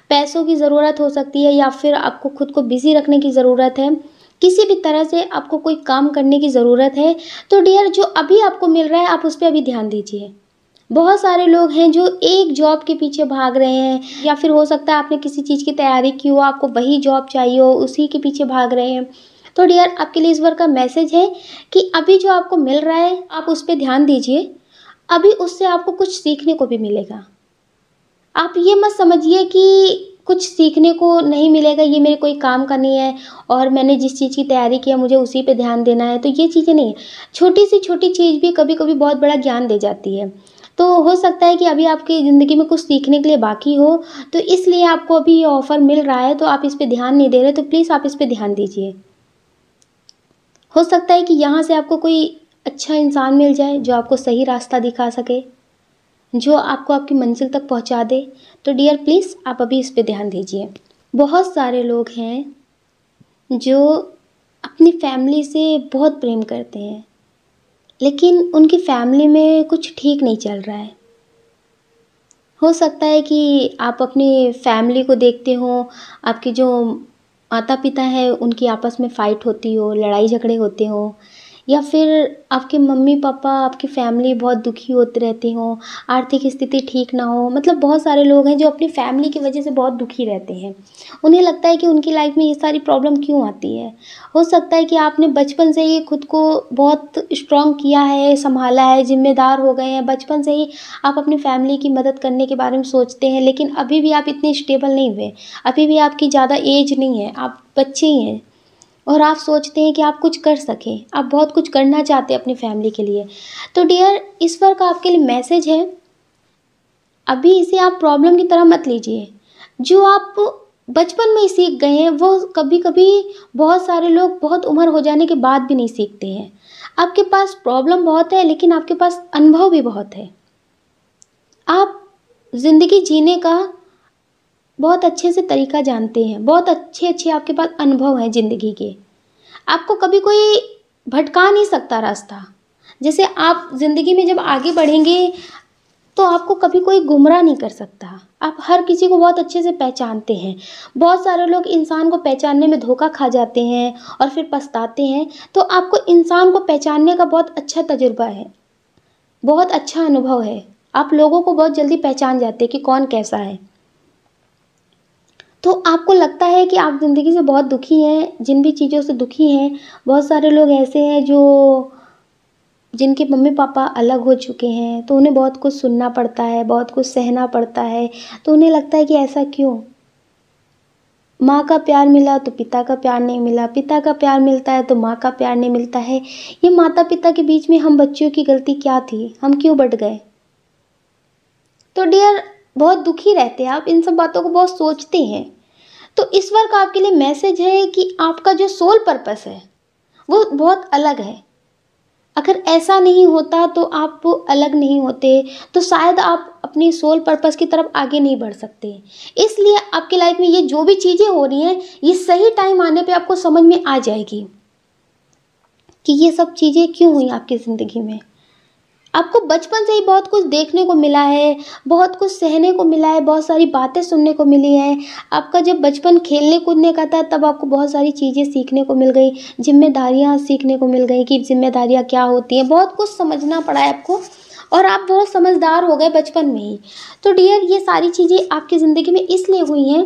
पैसों की ज़रूरत हो सकती है, या फिर आपको खुद को बिज़ी रखने की ज़रूरत है, किसी भी तरह से आपको कोई काम करने की ज़रूरत है। तो डियर, जो अभी आपको मिल रहा है आप उस पर अभी ध्यान दीजिए। बहुत सारे लोग हैं जो एक जॉब के पीछे भाग रहे हैं, या फिर हो सकता है आपने किसी चीज़ की तैयारी की हो, आपको वही जॉब चाहिए हो, उसी के पीछे भाग रहे हैं। तो डियर, आपके लिए ईश्वर का मैसेज है कि अभी जो आपको मिल रहा है आप उस पर ध्यान दीजिए, अभी उससे आपको कुछ सीखने को भी मिलेगा। आप ये मत समझिए कि कुछ सीखने को नहीं मिलेगा, ये मेरे कोई काम का नहीं है, और मैंने जिस चीज़ की तैयारी की है मुझे उसी पे ध्यान देना है, तो ये चीज़ें नहीं है। छोटी सी छोटी चीज़ भी कभी कभी बहुत बड़ा ज्ञान दे जाती है। तो हो सकता है कि अभी आपकी ज़िंदगी में कुछ सीखने के लिए बाकी हो, तो इसलिए आपको अभी ये ऑफ़र मिल रहा है, तो आप इस पर ध्यान नहीं दे रहे, तो प्लीज़ आप इस पर ध्यान दीजिए। हो सकता है कि यहाँ से आपको कोई अच्छा इंसान मिल जाए जो आपको सही रास्ता दिखा सके, जो आपको आपकी मंजिल तक पहुंचा दे। तो डियर, प्लीज़ आप अभी इस पे ध्यान दीजिए। बहुत सारे लोग हैं जो अपनी फैमिली से बहुत प्रेम करते हैं, लेकिन उनकी फैमिली में कुछ ठीक नहीं चल रहा है। हो सकता है कि आप अपनी फैमिली को देखते हो, आपके जो माता पिता हैं उनकी आपस में फ़ाइट होती हो, लड़ाई झगड़े होते हो, या फिर आपके मम्मी पापा, आपकी फैमिली बहुत दुखी होते रहते हों, आर्थिक स्थिति ठीक ना हो। मतलब बहुत सारे लोग हैं जो अपनी फैमिली की वजह से बहुत दुखी रहते हैं। उन्हें लगता है कि उनकी लाइफ में ये सारी प्रॉब्लम क्यों आती है। हो सकता है कि आपने बचपन से ही खुद को बहुत स्ट्रॉन्ग किया है, संभाला है, जिम्मेदार हो गए हैं। बचपन से ही आप अपनी फैमिली की मदद करने के बारे में सोचते हैं, लेकिन अभी भी आप इतने स्टेबल नहीं हुए। अभी भी आपकी ज़्यादा एज नहीं है, आप बच्चे ही हैं और आप सोचते हैं कि आप कुछ कर सकें। आप बहुत कुछ करना चाहते हैं अपनी फैमिली के लिए। तो डियर, ईश्वर का आपके लिए मैसेज है, अभी इसे आप प्रॉब्लम की तरह मत लीजिए। जो आप बचपन में ही सीख गए हैं वो कभी कभी बहुत सारे लोग बहुत उम्र हो जाने के बाद भी नहीं सीखते हैं। आपके पास प्रॉब्लम बहुत है, लेकिन आपके पास अनुभव भी बहुत है। आप ज़िंदगी जीने का बहुत अच्छे से तरीका जानते हैं, बहुत अच्छे अच्छे आपके पास अनुभव हैं ज़िंदगी के। आपको कभी कोई भटका नहीं सकता रास्ता। जैसे आप ज़िंदगी में जब आगे बढ़ेंगे तो आपको कभी कोई गुमराह नहीं कर सकता। आप हर किसी को बहुत अच्छे से पहचानते हैं। बहुत सारे लोग इंसान को पहचानने में धोखा खा जाते हैं और फिर पछताते हैं। तो आपको इंसान को पहचानने का बहुत अच्छा तजुर्बा है, बहुत अच्छा अनुभव है। आप लोगों को बहुत जल्दी पहचान जाते हैं कि कौन कैसा है। तो आपको लगता है कि आप ज़िंदगी से बहुत दुखी हैं, जिन भी चीज़ों से दुखी हैं। बहुत सारे लोग ऐसे हैं जो जिनके मम्मी पापा अलग हो चुके हैं, तो उन्हें बहुत कुछ सुनना पड़ता है, बहुत कुछ सहना पड़ता है। तो उन्हें लगता है कि ऐसा क्यों। माँ का प्यार मिला तो पिता का प्यार नहीं मिला, पिता का प्यार मिलता है तो माँ का प्यार नहीं मिलता है। ये माता पिता के बीच में हम बच्चों की गलती क्या थी, हम क्यों बट गए। तो डियर, बहुत दुखी रहते हैं आप, इन सब बातों को बहुत सोचते हैं। तो ईश्वर का आपके लिए मैसेज है कि आपका जो सोल पर्पस है वो बहुत अलग है। अगर ऐसा नहीं होता तो आप अलग नहीं होते, तो शायद आप अपनी सोल पर्पस की तरफ आगे नहीं बढ़ सकते। इसलिए आपकी लाइफ में ये जो भी चीज़ें हो रही हैं, ये सही टाइम आने पे आपको समझ में आ जाएगी कि ये सब चीज़ें क्यों हुई आपकी ज़िंदगी में। आपको बचपन से ही बहुत कुछ देखने को मिला है, बहुत कुछ सहने को मिला है, बहुत सारी बातें सुनने को मिली हैं। आपका जब बचपन खेलने कूदने का था तब आपको बहुत सारी चीज़ें सीखने को मिल गई, जिम्मेदारियाँ सीखने को मिल गई कि जिम्मेदारियाँ क्या होती हैं। बहुत कुछ समझना पड़ा है आपको और आप बहुत समझदार हो गए बचपन में ही। तो डियर, ये सारी चीज़ें आपकी ज़िंदगी में इसलिए हुई हैं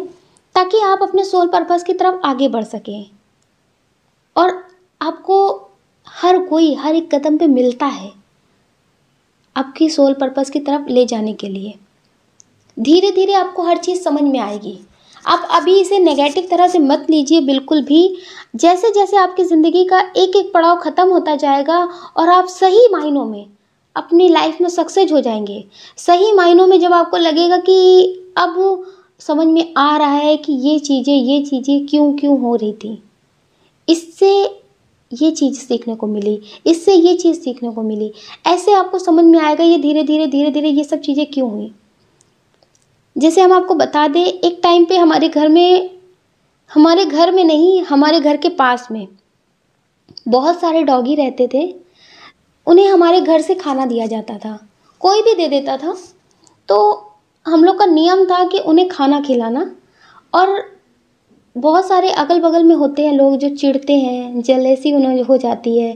ताकि आप अपने सोल पर्पस की तरफ आगे बढ़ सकें। और आपको हर कोई हर एक कदम पे मिलता है आपकी सोल पर्पस की तरफ ले जाने के लिए। धीरे धीरे आपको हर चीज़ समझ में आएगी। आप अभी इसे नेगेटिव तरह से मत लीजिए बिल्कुल भी। जैसे जैसे आपकी ज़िंदगी का एक एक पड़ाव ख़त्म होता जाएगा और आप सही मायनों में अपनी लाइफ में सक्सेस हो जाएंगे। सही मायनों में जब आपको लगेगा कि अब समझ में आ रहा है कि ये चीज़ें क्यों क्यों हो रही थी, इससे ये चीज़ सीखने को मिली, इससे ये चीज़ सीखने को मिली, ऐसे आपको समझ में आएगा ये धीरे धीरे ये सब चीज़ें क्यों हुई। जैसे हम आपको बता दें, एक टाइम पे हमारे घर में नहीं, हमारे घर के पास में बहुत सारे डॉगी रहते थे। उन्हें हमारे घर से खाना दिया जाता था, कोई भी दे देता था। तो हम लोग का नियम था कि उन्हें खाना खिलाना। और बहुत सारे अगल बगल में होते हैं लोग जो चिढ़ते हैं, जेलसी उन्हें हो जाती है,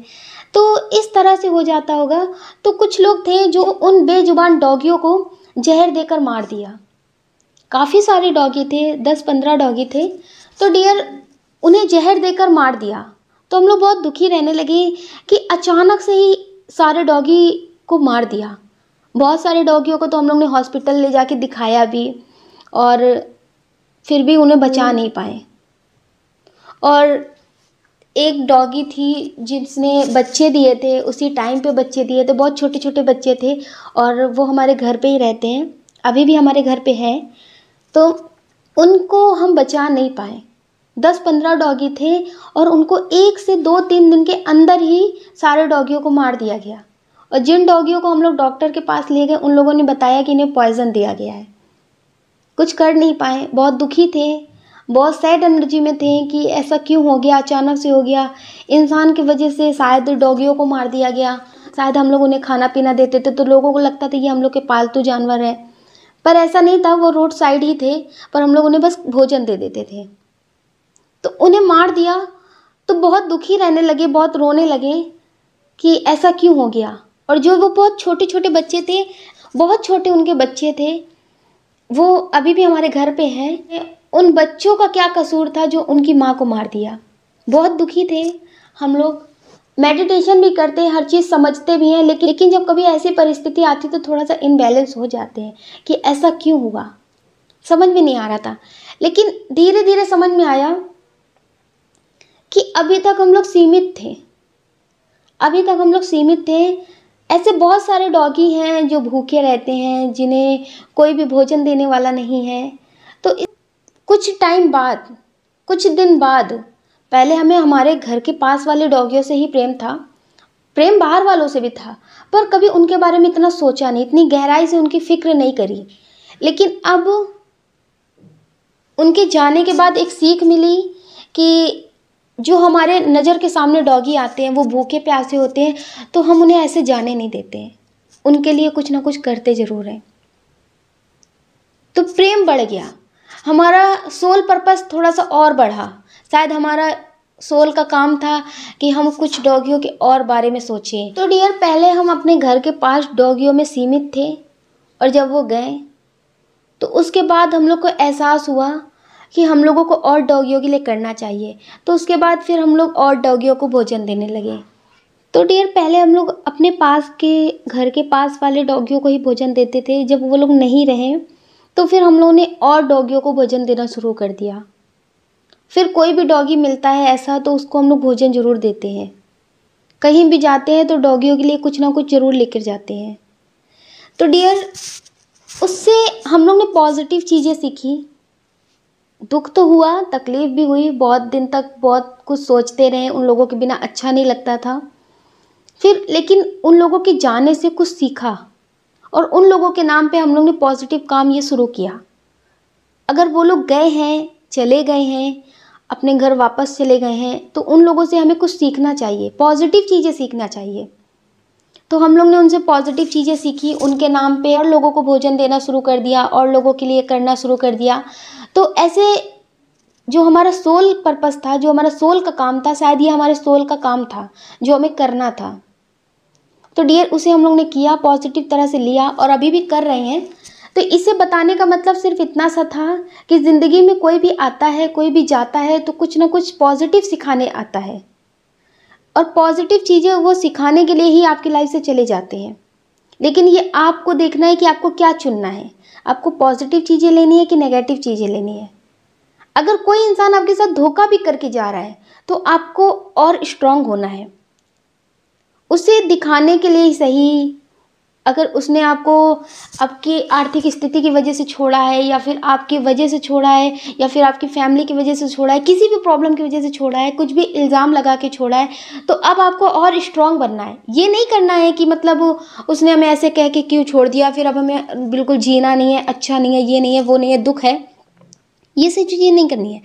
तो इस तरह से हो जाता होगा। तो कुछ लोग थे जो उन बेजुबान डॉगियों को जहर देकर मार दिया। काफ़ी सारे डॉगी थे, 10-15 डॉगी थे। तो डियर, उन्हें जहर देकर मार दिया। तो हम लोग बहुत दुखी रहने लगे कि अचानक से ही सारे डॉगी को मार दिया। बहुत सारे डॉगियों को तो हम लोग ने हॉस्पिटल ले जाके दिखाया भी, और फिर भी उन्हें बचा नहीं पाए। और एक डॉगी थी जिसने बच्चे दिए थे, उसी टाइम पे बच्चे दिए थे, बहुत छोटे छोटे बच्चे थे, और वो हमारे घर पे ही रहते हैं, अभी भी हमारे घर पे हैं। तो उनको हम बचा नहीं पाए। 10-15 डॉगी थे और उनको 1 से 2-3 दिन के अंदर ही सारे डॉगियों को मार दिया गया। और जिन डॉगियों को हम लोग डॉक्टर के पास ले गए, उन लोगों ने बताया कि इन्हें पॉइज़न दिया गया है। कुछ कर नहीं पाए, बहुत दुखी थे, बहुत सैड एनर्जी में थे कि ऐसा क्यों हो गया, अचानक से हो गया। इंसान की वजह से शायद डॉगियों को मार दिया गया। शायद हम लोग उन्हें खाना पीना देते थे तो लोगों को लगता था ये हम लोग के पालतू जानवर है, पर ऐसा नहीं था, वो रोड साइड ही थे, पर हम लोग उन्हें बस भोजन दे देते थे। तो उन्हें मार दिया तो बहुत दुखी रहने लगे, बहुत रोने लगे। कि ऐसा क्यों हो गया। और जो वो बहुत छोटे छोटे बच्चे थे, बहुत छोटे उनके बच्चे थे, वो अभी भी हमारे घर पे हैं। उन बच्चों का क्या कसूर था जो उनकी माँ को मार दिया। बहुत दुखी थे हम लोग। मेडिटेशन भी करते हैं, हर चीज़ समझते भी हैं, लेकिन जब कभी ऐसी परिस्थिति आती तो थोड़ा सा इनबैलेंस हो जाते हैं कि ऐसा क्यों हुआ, समझ में नहीं आ रहा था। लेकिन धीरे धीरे समझ में आया कि अभी तक हम लोग सीमित थे, अभी तक हम लोग सीमित थे। ऐसे बहुत सारे डॉगी हैं जो भूखे रहते हैं, जिन्हें कोई भी भोजन देने वाला नहीं है। तो कुछ टाइम बाद, कुछ दिन बाद, पहले हमें हमारे घर के पास वाले डॉगियों से ही प्रेम था, प्रेम बाहर वालों से भी था, पर कभी उनके बारे में इतना सोचा नहीं, इतनी गहराई से उनकी फिक्र नहीं करी। लेकिन अब उनके जाने के बाद एक सीख मिली कि जो हमारे नज़र के सामने डॉगी आते हैं वो भूखे प्यासे होते हैं, तो हम उन्हें ऐसे जाने नहीं देते हैं, उनके लिए कुछ ना कुछ करते ज़रूर हैं। तो प्रेम बढ़ गया, हमारा सोल पर्पस थोड़ा सा और बढ़ा। शायद हमारा सोल का काम था कि हम कुछ डॉगियों के और बारे में सोचें। तो डियर, पहले हम अपने घर के पास डॉगियों में सीमित थे, और जब वो गए तो उसके बाद हम लोग को एहसास हुआ कि हम लोगों को और डॉगियों के लिए करना चाहिए। तो उसके बाद फिर हम लोग और डॉगियों को भोजन देने लगे। तो डियर, पहले हम लोग अपने पास के घर के पास वाले डॉगियों को ही भोजन देते थे। जब वो लोग नहीं रहे तो फिर हम लोगों ने और डॉगियों को भोजन देना शुरू कर दिया। फिर कोई भी डॉगी मिलता है ऐसा तो उसको हम लोग भोजन ज़रूर देते हैं। कहीं भी जाते हैं तो डॉगियों के लिए कुछ ना कुछ ज़रूर लेकर जाते हैं। तो डियर, उससे हम लोग ने पॉजिटिव चीज़ें सीखी। दुख तो हुआ, तकलीफ़ भी हुई, बहुत दिन तक बहुत कुछ सोचते रहे, उन लोगों के बिना अच्छा नहीं लगता था। फिर लेकिन उन लोगों के जाने से कुछ सीखा, और उन लोगों के नाम पे हम लोग ने पॉजिटिव काम ये शुरू किया। अगर वो लोग गए हैं, चले गए हैं, अपने घर वापस चले गए हैं, तो उन लोगों से हमें कुछ सीखना चाहिए, पॉजिटिव चीज़ें सीखना चाहिए। तो हम लोग ने उनसे पॉजिटिव चीज़ें सीखी, उनके नाम पे और लोगों को भोजन देना शुरू कर दिया, और लोगों के लिए करना शुरू कर दिया। तो ऐसे जो हमारा सोल पर्पस था, जो हमारा सोल का काम था, शायद ये हमारे सोल का काम था जो हमें करना था। तो डियर, उसे हम लोग ने किया, पॉजिटिव तरह से लिया, और अभी भी कर रहे हैं। तो इसे बताने का मतलब सिर्फ इतना सा था कि ज़िंदगी में कोई भी आता है, कोई भी जाता है, तो कुछ ना कुछ पॉजिटिव सिखाने आता है, और पॉजिटिव चीज़ें वो सिखाने के लिए ही आपकी लाइफ से चले जाते हैं। लेकिन ये आपको देखना है कि आपको क्या चुनना है, आपको पॉजिटिव चीज़ें लेनी है कि नेगेटिव चीज़ें लेनी है। अगर कोई इंसान आपके साथ धोखा भी करके जा रहा है तो आपको और स्ट्रांग होना है, उसे दिखाने के लिए ही सही। अगर उसने आपको आपकी आर्थिक स्थिति की वजह से छोड़ा है, या फिर आपकी वजह से छोड़ा है, या फिर आपकी फैमिली की वजह से छोड़ा है, किसी भी प्रॉब्लम की वजह से छोड़ा है, कुछ भी इल्ज़ाम लगा के छोड़ा है, तो अब आपको और स्ट्रांग बनना है। ये नहीं करना है कि मतलब उसने हमें ऐसे कह के क्यों छोड़ दिया, फिर अब हमें बिल्कुल जीना नहीं है, अच्छा नहीं है, ये नहीं है, वो नहीं है, दुख है, ये सब चीज़ें नहीं करनी है।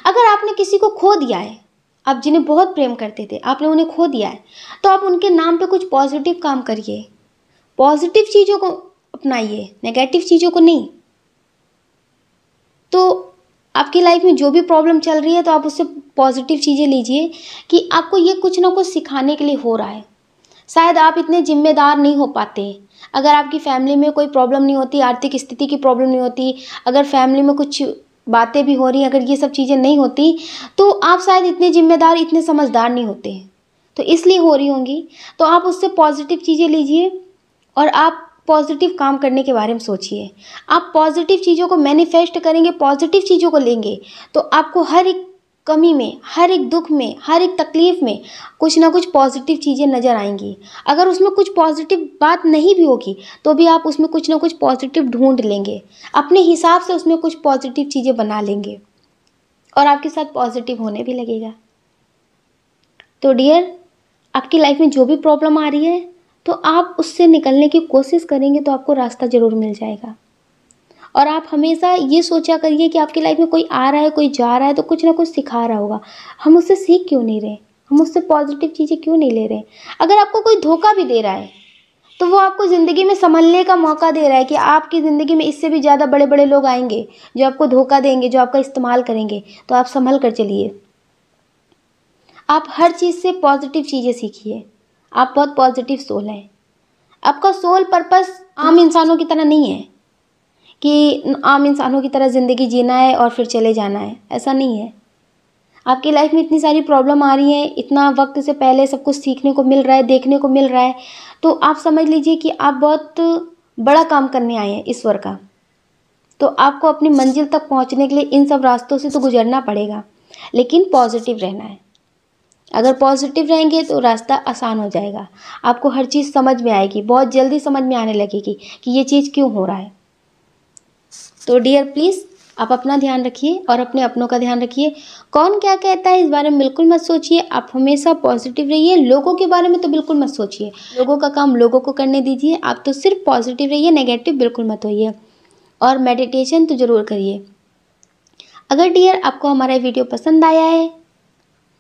अगर आपने किसी को खो दिया है, आप जिन्हें बहुत प्रेम करते थे, आपने उन्हें खो दिया है, तो आप उनके नाम पे कुछ पॉजिटिव काम करिए, पॉजिटिव चीज़ों को अपनाइए, नेगेटिव चीज़ों को नहीं। तो आपकी लाइफ में जो भी प्रॉब्लम चल रही है, तो आप उससे पॉजिटिव चीज़ें लीजिए कि आपको ये कुछ ना कुछ सिखाने के लिए हो रहा है। शायद आप इतने जिम्मेदार नहीं हो पाते अगर आपकी फैमिली में कोई प्रॉब्लम नहीं होती, आर्थिक स्थिति की प्रॉब्लम नहीं होती, अगर फैमिली में कुछ बातें भी हो रही हैं, अगर ये सब चीज़ें नहीं होती, तो आप शायद इतने जिम्मेदार, इतने समझदार नहीं होते। तो इसलिए हो रही होंगी। तो आप उससे पॉजिटिव चीज़ें लीजिए, और आप पॉजिटिव काम करने के बारे में सोचिए। आप पॉजिटिव चीज़ों को मैनिफेस्ट करेंगे, पॉजिटिव चीज़ों को लेंगे, तो आपको हर एक कमी में, हर एक दुख में, हर एक तकलीफ़ में कुछ ना कुछ पॉजिटिव चीज़ें नज़र आएंगी। अगर उसमें कुछ पॉजिटिव बात नहीं भी होगी तो भी आप उसमें कुछ ना कुछ पॉजिटिव ढूंढ लेंगे, अपने हिसाब से उसमें कुछ पॉजिटिव चीज़ें बना लेंगे, और आपके साथ पॉजिटिव होने भी लगेगा। तो डियर, आपकी लाइफ में जो भी प्रॉब्लम आ रही है, तो आप उससे निकलने की कोशिश करेंगे तो आपको रास्ता ज़रूर मिल जाएगा। और आप हमेशा ये सोचा करिए कि आपकी लाइफ में कोई आ रहा है, कोई जा रहा है, तो कुछ ना कुछ सिखा रहा होगा। हम उससे सीख क्यों नहीं रहे, हम उससे पॉजिटिव चीज़ें क्यों नहीं ले रहे। अगर आपको कोई धोखा भी दे रहा है तो वो आपको ज़िंदगी में संभलने का मौका दे रहा है कि आपकी ज़िंदगी में इससे भी ज़्यादा बड़े बड़े लोग आएंगे जो आपको धोखा देंगे, जो आपका इस्तेमाल करेंगे। तो आप संभल कर चलिए। आप हर चीज़ से पॉजिटिव चीज़ें सीखिए, आप बहुत पॉजिटिव सोल हैं। आपका सोल पर्पस आम इंसानों की तरह नहीं है कि आम इंसानों की तरह ज़िंदगी जीना है और फिर चले जाना है, ऐसा नहीं है। आपकी लाइफ में इतनी सारी प्रॉब्लम आ रही हैं, इतना वक्त से पहले सब कुछ सीखने को मिल रहा है, देखने को मिल रहा है, तो आप समझ लीजिए कि आप बहुत बड़ा काम करने आए हैं ईश्वर का। तो आपको अपनी मंजिल तक पहुंचने के लिए इन सब रास्तों से तो गुजरना पड़ेगा, लेकिन पॉजिटिव रहना है। अगर पॉजिटिव रहेंगे तो रास्ता आसान हो जाएगा, आपको हर चीज़ समझ में आएगी, बहुत जल्दी समझ में आने लगेगी कि ये चीज़ क्यों हो रहा है। तो डियर प्लीज़ आप अपना ध्यान रखिए और अपने अपनों का ध्यान रखिए। कौन क्या कहता है इस बारे में बिल्कुल मत सोचिए, आप हमेशा पॉजिटिव रहिए। लोगों के बारे में तो बिल्कुल मत सोचिए, लोगों का काम लोगों को करने दीजिए, आप तो सिर्फ पॉजिटिव रहिए, नेगेटिव बिल्कुल मत होइए। और मेडिटेशन तो ज़रूर करिए। अगर डियर आपको हमारा वीडियो पसंद आया है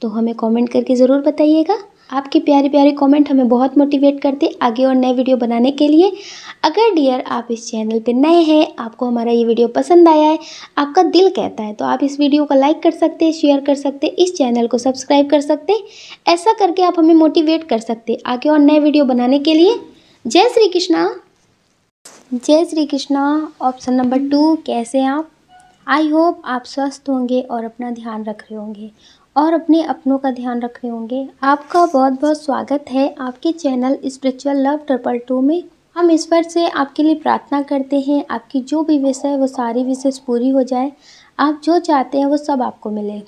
तो हमें कमेंट करके ज़रूर बताइएगा। आपके प्यारे प्यारे कमेंट हमें बहुत मोटिवेट करते आगे और नए वीडियो बनाने के लिए। अगर डियर आप इस चैनल पे नए हैं, आपको हमारा ये वीडियो पसंद आया है, आपका दिल कहता है तो आप इस वीडियो को लाइक कर सकते हैं, शेयर कर सकते हैं, इस चैनल को सब्सक्राइब कर सकते हैं। ऐसा करके आप हमें मोटिवेट कर सकते हैं आगे और नए वीडियो बनाने के लिए। जय श्री कृष्णा। जय श्री कृष्णा। ऑप्शन नंबर 2, कैसे हैं आप? आई होप आप स्वस्थ होंगे और अपना ध्यान रख रहे होंगे और अपने अपनों का ध्यान रख रहे होंगे। आपका बहुत बहुत स्वागत है आपके चैनल स्पिरिचुअल लव 222 में। हम ईश्वर से आपके लिए प्रार्थना करते हैं, आपकी जो भी विश है वो सारी विशेष पूरी हो जाए, आप जो चाहते हैं वो सब आपको मिले।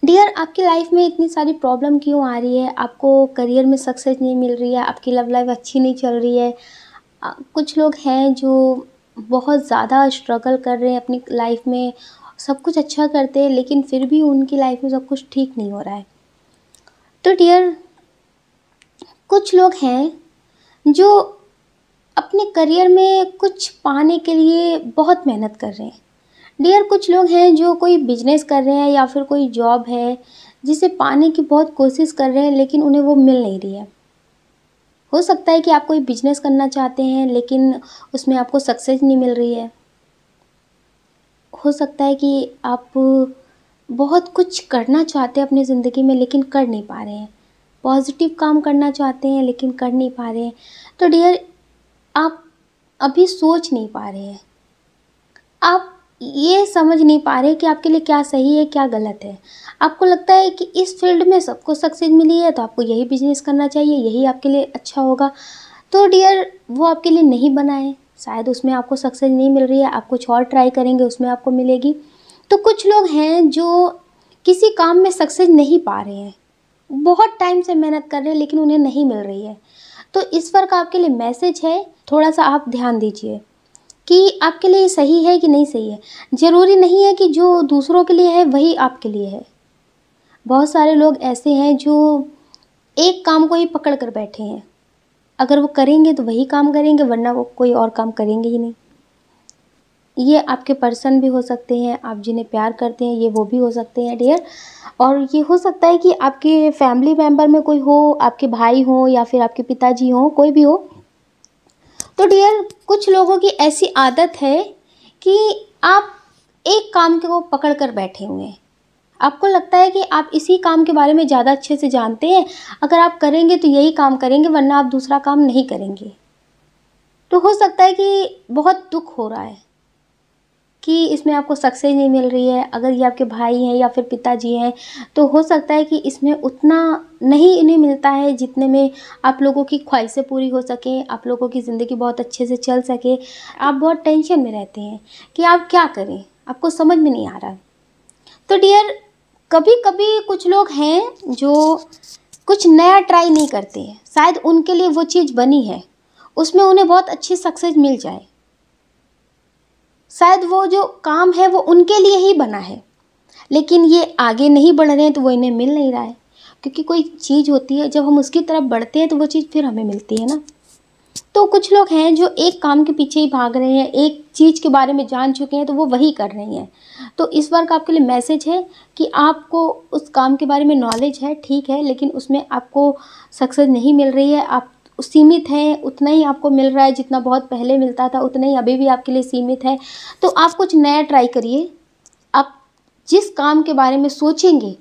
डियर आपकी लाइफ में इतनी सारी प्रॉब्लम क्यों आ रही है? आपको करियर में सक्सेस नहीं मिल रही है, आपकी लव लाइफ अच्छी नहीं चल रही है। कुछ लोग हैं जो बहुत ज़्यादा स्ट्रगल कर रहे हैं अपनी लाइफ में, सब कुछ अच्छा करते हैं लेकिन फिर भी उनकी लाइफ में सब कुछ ठीक नहीं हो रहा है। तो डियर कुछ लोग हैं जो अपने करियर में कुछ पाने के लिए बहुत मेहनत कर रहे हैं। डियर कुछ लोग हैं जो कोई बिजनेस कर रहे हैं या फिर कोई जॉब है जिसे पाने की बहुत कोशिश कर रहे हैं लेकिन उन्हें वो मिल नहीं रही है। हो सकता है कि आप कोई बिजनेस करना चाहते हैं लेकिन उसमें आपको सक्सेस नहीं मिल रही है। हो सकता है कि आप बहुत कुछ करना चाहते हैं अपनी ज़िंदगी में लेकिन कर नहीं पा रहे हैं। पॉजिटिव काम करना चाहते हैं लेकिन कर नहीं पा रहे हैं। तो डियर आप अभी सोच नहीं पा रहे हैं, आप ये समझ नहीं पा रहे कि आपके लिए क्या सही है क्या गलत है। आपको लगता है कि इस फील्ड में सबको सक्सेस मिली है तो आपको यही बिजनेस करना चाहिए, यही आपके लिए अच्छा होगा। तो डियर वो आपके लिए नहीं बना है, शायद उसमें आपको सक्सेस नहीं मिल रही है, आप कुछ और ट्राई करेंगे उसमें आपको मिलेगी। तो कुछ लोग हैं जो किसी काम में सक्सेस नहीं पा रहे हैं, बहुत टाइम से मेहनत कर रहे हैं लेकिन उन्हें नहीं मिल रही है। तो ईश्वर का आपके लिए मैसेज है, थोड़ा सा आप ध्यान दीजिए कि आपके लिए सही है कि नहीं सही है। ज़रूरी नहीं है कि जो दूसरों के लिए है वही आपके लिए है। बहुत सारे लोग ऐसे हैं जो एक काम को ही पकड़ कर बैठे हैं, अगर वो करेंगे तो वही काम करेंगे वरना वो कोई और काम करेंगे ही नहीं। ये आपके पर्सन भी हो सकते हैं, आप जिन्हें प्यार करते हैं ये वो भी हो सकते हैं डियर। और ये हो सकता है कि आपके फैमिली मेम्बर में कोई हो, आपके भाई हो या फिर आपके पिताजी हो, कोई भी हो। तो डियर कुछ लोगों की ऐसी आदत है कि आप एक काम को पकड़ कर बैठे हुए हैं। आपको लगता है कि आप इसी काम के बारे में ज़्यादा अच्छे से जानते हैं, अगर आप करेंगे तो यही काम करेंगे वरना आप दूसरा काम नहीं करेंगे। तो हो सकता है कि बहुत दुख हो रहा है कि इसमें आपको सक्सेस नहीं मिल रही है। अगर ये आपके भाई हैं या फिर पिताजी हैं तो हो सकता है कि इसमें उतना नहीं इन्हें मिलता है जितने में आप लोगों की ख्वाहिशें पूरी हो सकें, आप लोगों की ज़िंदगी बहुत अच्छे से चल सके। आप बहुत टेंशन में रहते हैं कि आप क्या करें, आपको समझ में नहीं आ रहा। तो डियर कभी कभी कुछ लोग हैं जो कुछ नया ट्राई नहीं करते हैं, शायद उनके लिए वो चीज़ बनी है, उसमें उन्हें बहुत अच्छी सक्सेस मिल जाए, शायद वो जो काम है वो उनके लिए ही बना है लेकिन ये आगे नहीं बढ़ रहे हैं तो वो इन्हें मिल नहीं रहा है। क्योंकि कोई चीज़ होती है जब हम उसकी तरफ बढ़ते हैं तो वो चीज़ फिर हमें मिलती है ना। तो कुछ लोग हैं जो एक काम के पीछे ही भाग रहे हैं, एक चीज़ के बारे में जान चुके हैं तो वो वही कर रही हैं। तो इस बार का आपके लिए मैसेज है कि आपको उस काम के बारे में नॉलेज है ठीक है लेकिन उसमें आपको सक्सेस नहीं मिल रही है, आप सीमित हैं, उतना ही आपको मिल रहा है जितना बहुत पहले मिलता था, उतना ही अभी भी आपके लिए सीमित है। तो आप कुछ नया ट्राई करिए। आप जिस काम के बारे में सोचेंगे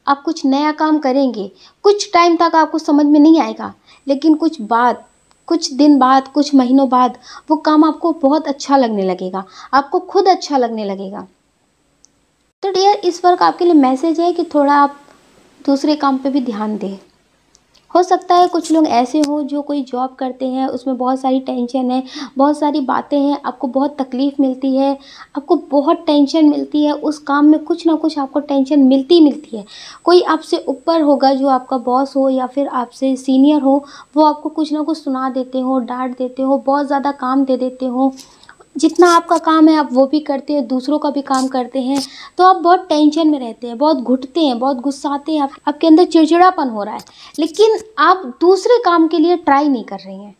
आप कुछ नया काम करेंगे, कुछ टाइम तक आपको समझ में नहीं आएगा, लेकिन कुछ दिन बाद, कुछ महीनों बाद वो काम आपको बहुत अच्छा लगने लगेगा, आपको खुद अच्छा लगने लगेगा। तो डियर, इस वक्त आपके लिए मैसेज है कि थोड़ा आप दूसरे काम पे भी ध्यान दें। हो सकता है कुछ लोग ऐसे हो जो कोई जॉब करते हैं, उसमें बहुत सारी टेंशन है, बहुत सारी बातें हैं, आपको बहुत तकलीफ़ मिलती है, आपको बहुत टेंशन मिलती है, उस काम में कुछ ना कुछ आपको टेंशन मिलती है। कोई आपसे ऊपर होगा जो आपका बॉस हो या फिर आपसे सीनियर हो, वो आपको कुछ ना कुछ सुना देते हो, डाँट देते हो, बहुत ज़्यादा काम दे देते हो। जितना आपका काम है आप वो भी करते हैं, दूसरों का भी काम करते हैं, तो आप बहुत टेंशन में रहते हैं, बहुत घुटते हैं, बहुत गुस्साते हैं, आपके अंदर चिड़चिड़ापन हो रहा है, लेकिन आप दूसरे काम के लिए ट्राई नहीं कर रहे हैं।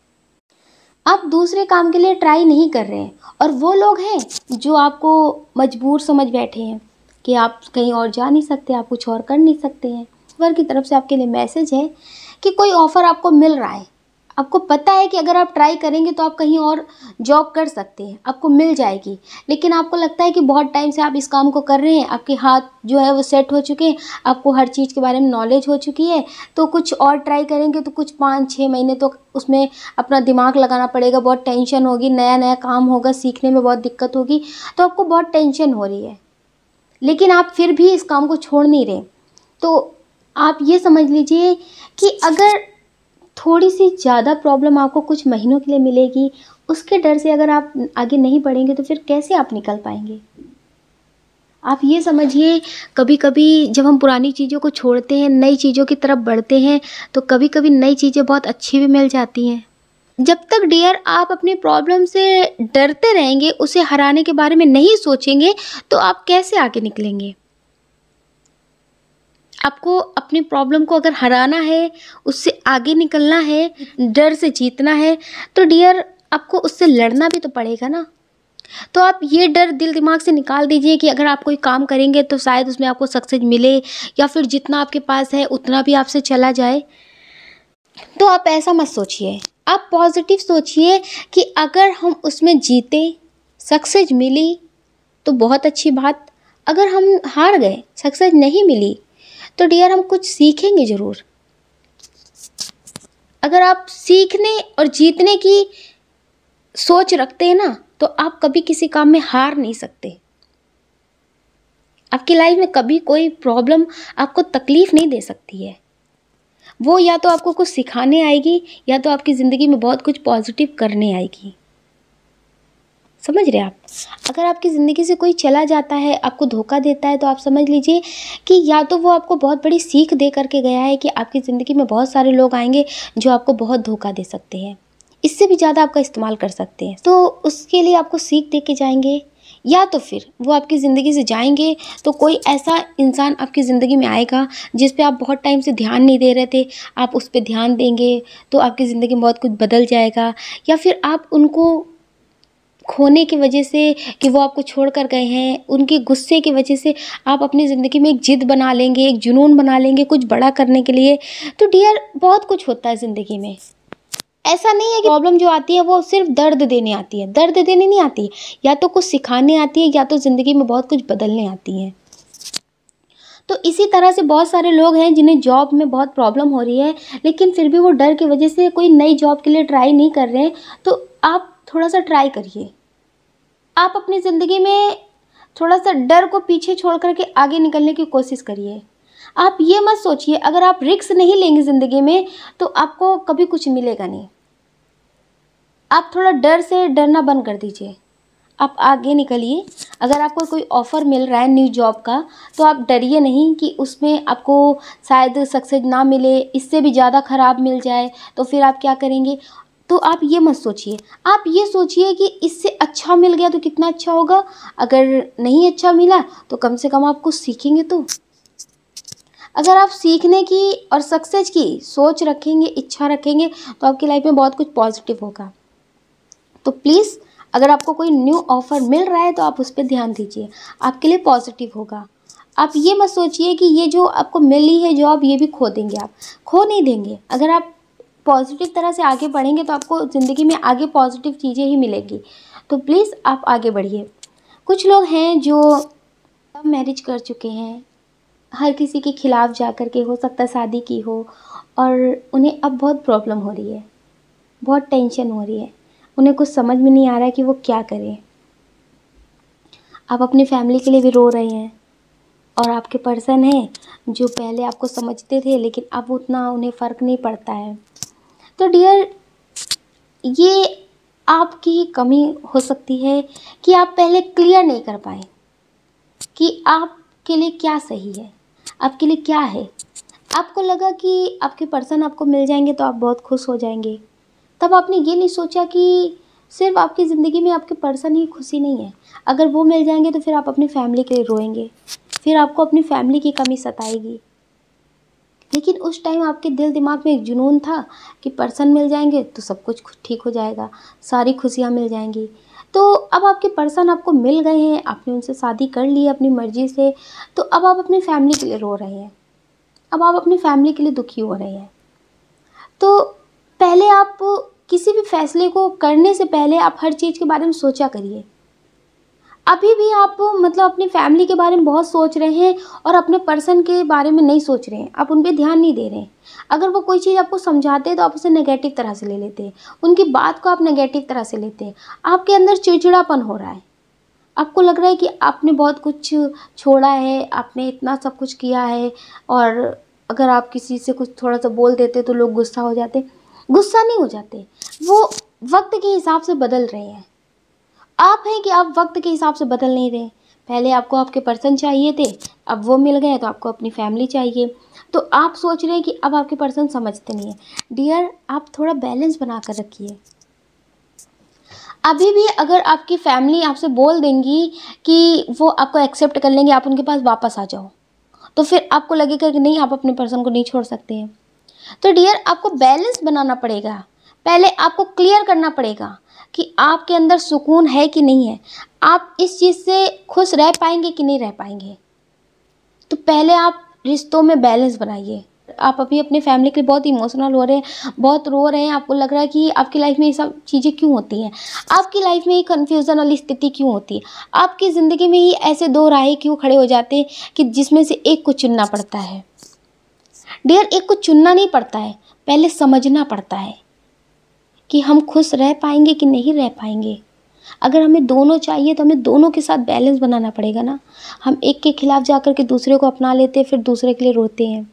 आप दूसरे काम के लिए ट्राई नहीं कर रहे हैं, और वो लोग हैं जो आपको मजबूर समझ बैठे हैं कि आप कहीं और जा नहीं सकते, आप कुछ और कर नहीं सकते हैं। ईश्वर की तरफ से आपके लिए मैसेज है कि कोई ऑफ़र आपको मिल रहा है, आपको पता है कि अगर आप ट्राई करेंगे तो आप कहीं और जॉब कर सकते हैं, आपको मिल जाएगी, लेकिन आपको लगता है कि बहुत टाइम से आप इस काम को कर रहे हैं, आपके हाथ जो है वो सेट हो चुके हैं, आपको हर चीज़ के बारे में नॉलेज हो चुकी है, तो कुछ और ट्राई करेंगे तो कुछ 5-6 महीने तो उसमें अपना दिमाग लगाना पड़ेगा, बहुत टेंशन होगी, नया-नया काम होगा, सीखने में बहुत दिक्कत होगी, तो आपको बहुत टेंशन हो रही है, लेकिन आप फिर भी इस काम को छोड़ नहीं रहे। तो आप ये समझ लीजिए कि अगर थोड़ी-सी ज़्यादा प्रॉब्लम आपको कुछ महीनों के लिए मिलेगी, उसके डर से अगर आप आगे नहीं बढ़ेंगे तो फिर कैसे आप निकल पाएँगे? आप ये समझिए, कभी-कभी जब हम पुरानी चीज़ों को छोड़ते हैं, नई चीज़ों की तरफ बढ़ते हैं, तो कभी-कभी नई चीज़ें बहुत अच्छी भी मिल जाती हैं। जब तक डियर आप अपनी प्रॉब्लम से डरते रहेंगे, उसे हराने के बारे में नहीं सोचेंगे, तो आप कैसे आगे निकलेंगे? आपको अपनी प्रॉब्लम को अगर हराना है, उससे आगे निकलना है, डर से जीतना है, तो डियर आपको उससे लड़ना भी तो पड़ेगा ना। तो आप ये डर दिल दिमाग से निकाल दीजिए कि अगर आप कोई काम करेंगे तो शायद उसमें आपको सक्सेस मिले, या फिर जितना आपके पास है उतना भी आपसे चला जाए। तो आप ऐसा मत सोचिए, आप पॉजिटिव सोचिए कि अगर हम उसमें जीते, सक्सेस मिली तो बहुत अच्छी बात, अगर हम हार गए, सक्सेस नहीं मिली, तो डियर हम कुछ सीखेंगे ज़रूर। अगर आप सीखने और जीतने की सोच रखते हैं ना, तो आप कभी किसी काम में हार नहीं सकते। आपकी लाइफ में कभी कोई प्रॉब्लम आपको तकलीफ़ नहीं दे सकती है। वो या तो आपको कुछ सिखाने आएगी, या तो आपकी ज़िंदगी में बहुत कुछ पॉजिटिव करने आएगी। समझ रहे आप? अगर आपकी ज़िंदगी से कोई चला जाता है, आपको धोखा देता है, तो आप समझ लीजिए कि या तो वो आपको बहुत बड़ी सीख दे करके गया है कि आपकी ज़िंदगी में बहुत सारे लोग आएंगे जो आपको बहुत धोखा दे सकते हैं, इससे भी ज़्यादा आपका इस्तेमाल कर सकते हैं, तो उसके लिए आपको सीख दे के जाएंगे। या तो फिर वो आपकी ज़िंदगी से जाएंगे तो कोई ऐसा इंसान आपकी ज़िंदगी में आएगा जिस पे आप बहुत टाइम से ध्यान नहीं दे रहे थे, आप उस पर ध्यान देंगे तो आपकी ज़िंदगी में बहुत कुछ बदल जाएगा। या फिर आप उनको खोने की वजह से, कि वो आपको छोड़ कर गए हैं, उनके गुस्से की वजह से आप अपनी ज़िंदगी में एक ज़िद बना लेंगे, एक जुनून बना लेंगे कुछ बड़ा करने के लिए। तो डियर बहुत कुछ होता है ज़िंदगी में, ऐसा नहीं है कि प्रॉब्लम जो आती है वो सिर्फ दर्द देने आती है, दर्द देने नहीं आती, या तो कुछ सिखाने आती है, या तो ज़िंदगी में बहुत कुछ बदलने आती है। तो इसी तरह से बहुत सारे लोग हैं जिन्हें जॉब में बहुत प्रॉब्लम हो रही है, लेकिन फिर भी वो डर की वजह से कोई नई जॉब के लिए ट्राई नहीं कर रहे हैं। तो आप थोड़ा सा ट्राई करिए, आप अपनी ज़िंदगी में थोड़ा सा डर को पीछे छोड़ कर के आगे निकलने की कोशिश करिए। आप ये मत सोचिए अगर आप रिस्क नहीं लेंगे ज़िंदगी में तो आपको कभी कुछ मिलेगा नहीं। आप थोड़ा डर से डरना बंद कर दीजिए, आप आगे निकलिए। अगर आपको कोई ऑफ़र मिल रहा है न्यू जॉब का, तो आप डरिए नहीं कि उसमें आपको शायद सक्सेस ना मिले, इससे भी ज़्यादा ख़राब मिल जाए, तो फिर आप क्या करेंगे। तो आप ये मत सोचिए, आप ये सोचिए कि इससे अच्छा मिल गया तो कितना अच्छा होगा, अगर नहीं अच्छा मिला तो कम से कम आप कुछ सीखेंगे। तो अगर आप सीखने की और सक्सेस की सोच रखेंगे, इच्छा रखेंगे, तो आपकी लाइफ में बहुत कुछ पॉजिटिव होगा। तो प्लीज़ अगर आपको कोई न्यू ऑफ़र मिल रहा है तो आप उस पर ध्यान दीजिए, आपके लिए पॉजिटिव होगा। आप ये मत सोचिए कि ये जो आपको मिली है जॉब ये भी खो देंगे, आप खो नहीं देंगे। अगर आप पॉजिटिव तरह से आगे बढ़ेंगे तो आपको ज़िंदगी में आगे पॉजिटिव चीज़ें ही मिलेंगी। तो प्लीज़ आप आगे बढ़िए। कुछ लोग हैं जो मैरिज कर चुके हैं, हर किसी के खिलाफ जा कर के हो सकता है शादी की हो, और उन्हें अब बहुत प्रॉब्लम हो रही है, बहुत टेंशन हो रही है, उन्हें कुछ समझ में नहीं आ रहा है कि वो क्या करें। आप अपनी फैमिली के लिए भी रो रहे हैं, और आपके पर्सन हैं जो पहले आपको समझते थे लेकिन अब उतना उन्हें फ़र्क नहीं पड़ता है। तो डियर, ये आपकी ही कमी हो सकती है कि आप पहले क्लियर नहीं कर पाए कि आपके लिए क्या सही है, आपके लिए क्या है। आपको लगा कि आपके पर्सन आपको मिल जाएंगे तो आप बहुत खुश हो जाएंगे। तब आपने ये नहीं सोचा कि सिर्फ आपकी ज़िंदगी में आपके पर्सन ही खुशी नहीं है। अगर वो मिल जाएंगे तो फिर आप अपनी फैमिली के लिए रोएंगे, फिर आपको अपनी फैमिली की कमी सताएगी। लेकिन उस टाइम आपके दिल दिमाग में एक जुनून था कि पर्सन मिल जाएंगे तो सब कुछ ठीक हो जाएगा, सारी खुशियाँ मिल जाएंगी। तो अब आपके पर्सन आपको मिल गए हैं, आपने उनसे शादी कर ली है अपनी मर्ज़ी से, तो अब आप अपनी फैमिली के लिए रो रहे हैं, अब आप अपनी फैमिली के लिए दुखी हो रहे हैं। तो पहले आप किसी भी फैसले को करने से पहले आप हर चीज़ के बारे में सोचा करिए। अभी भी आप मतलब अपनी फैमिली के बारे में बहुत सोच रहे हैं और अपने पर्सन के बारे में नहीं सोच रहे हैं, आप उन पे ध्यान नहीं दे रहे हैं। अगर वो कोई चीज़ आपको समझाते हैं तो आप उसे नेगेटिव तरह से ले लेते हैं, उनकी बात को आप नेगेटिव तरह से लेते हैं। आपके अंदर चिड़चिड़ापन हो रहा है, आपको लग रहा है कि आपने बहुत कुछ छोड़ा है, आपने इतना सब कुछ किया है, और अगर आप किसी से कुछ थोड़ा सा बोल देते तो लोग गुस्सा हो जाते। गुस्सा नहीं हो जाते, वो वक्त के हिसाब से बदल रहे हैं। आप हैं कि आप वक्त के हिसाब से बदल नहीं रहे। पहले आपको आपके पर्सन चाहिए थे, अब वो मिल गए तो आपको अपनी फैमिली चाहिए। तो आप सोच रहे हैं कि अब आपके पर्सन समझते नहीं हैं। डियर, आप थोड़ा बैलेंस बना कर रखिए। अभी भी अगर आपकी फैमिली आपसे बोल देंगी कि वो आपको एक्सेप्ट कर लेंगे, आप उनके पास वापस आ जाओ, तो फिर आपको लगेगा कि नहीं, आप अपने पर्सन को नहीं छोड़ सकते हैं। तो डियर, आपको बैलेंस बनाना पड़ेगा। पहले आपको क्लियर करना पड़ेगा कि आपके अंदर सुकून है कि नहीं है, आप इस चीज़ से खुश रह पाएंगे कि नहीं रह पाएंगे। तो पहले आप रिश्तों में बैलेंस बनाइए। आप अभी अपनी फैमिली के लिए बहुत इमोशनल हो रहे हैं, बहुत रो रहे हैं, आपको लग रहा है कि आपकी लाइफ में ये सब चीज़ें क्यों होती हैं, आपकी लाइफ में ये कन्फ्यूज़न वाली स्थिति क्यों होती है, आपकी ज़िंदगी में ही ऐसे दो राहें क्यों खड़े हो जाते हैं कि जिसमें से एक को चुनना पड़ता है। डियर, एक को चुनना नहीं पड़ता है, पहले समझना पड़ता है कि हम खुश रह पाएंगे कि नहीं रह पाएंगे। अगर हमें दोनों चाहिए तो हमें दोनों के साथ बैलेंस बनाना पड़ेगा ना। हम एक के खिलाफ जाकर के दूसरे को अपना लेते हैं, फिर दूसरे के लिए रोते हैं।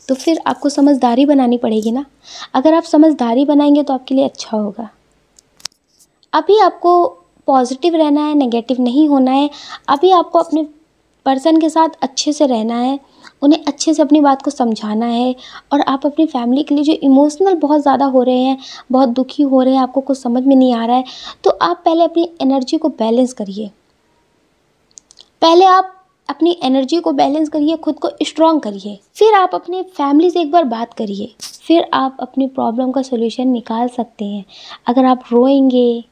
तो फिर आपको समझदारी बनानी पड़ेगी ना। अगर आप समझदारी बनाएंगे तो आपके लिए अच्छा होगा। अभी आपको पॉजिटिव रहना है, नेगेटिव नहीं होना है। अभी आपको अपने पर्सन के साथ अच्छे से रहना है, उन्हें अच्छे से अपनी बात को समझाना है। और आप अपनी फैमिली के लिए जो इमोशनल बहुत ज़्यादा हो रहे हैं, बहुत दुखी हो रहे हैं, आपको कुछ समझ में नहीं आ रहा है, तो आप पहले अपनी एनर्जी को बैलेंस करिए। पहले आप अपनी एनर्जी को बैलेंस करिए, खुद को स्ट्रॉन्ग करिए। फिर आप अपनी फैमिली से एक बार बात करिए, फिर आप अपनी प्रॉब्लम का सोल्यूशन निकाल सकते हैं। अगर आप रोएंगे,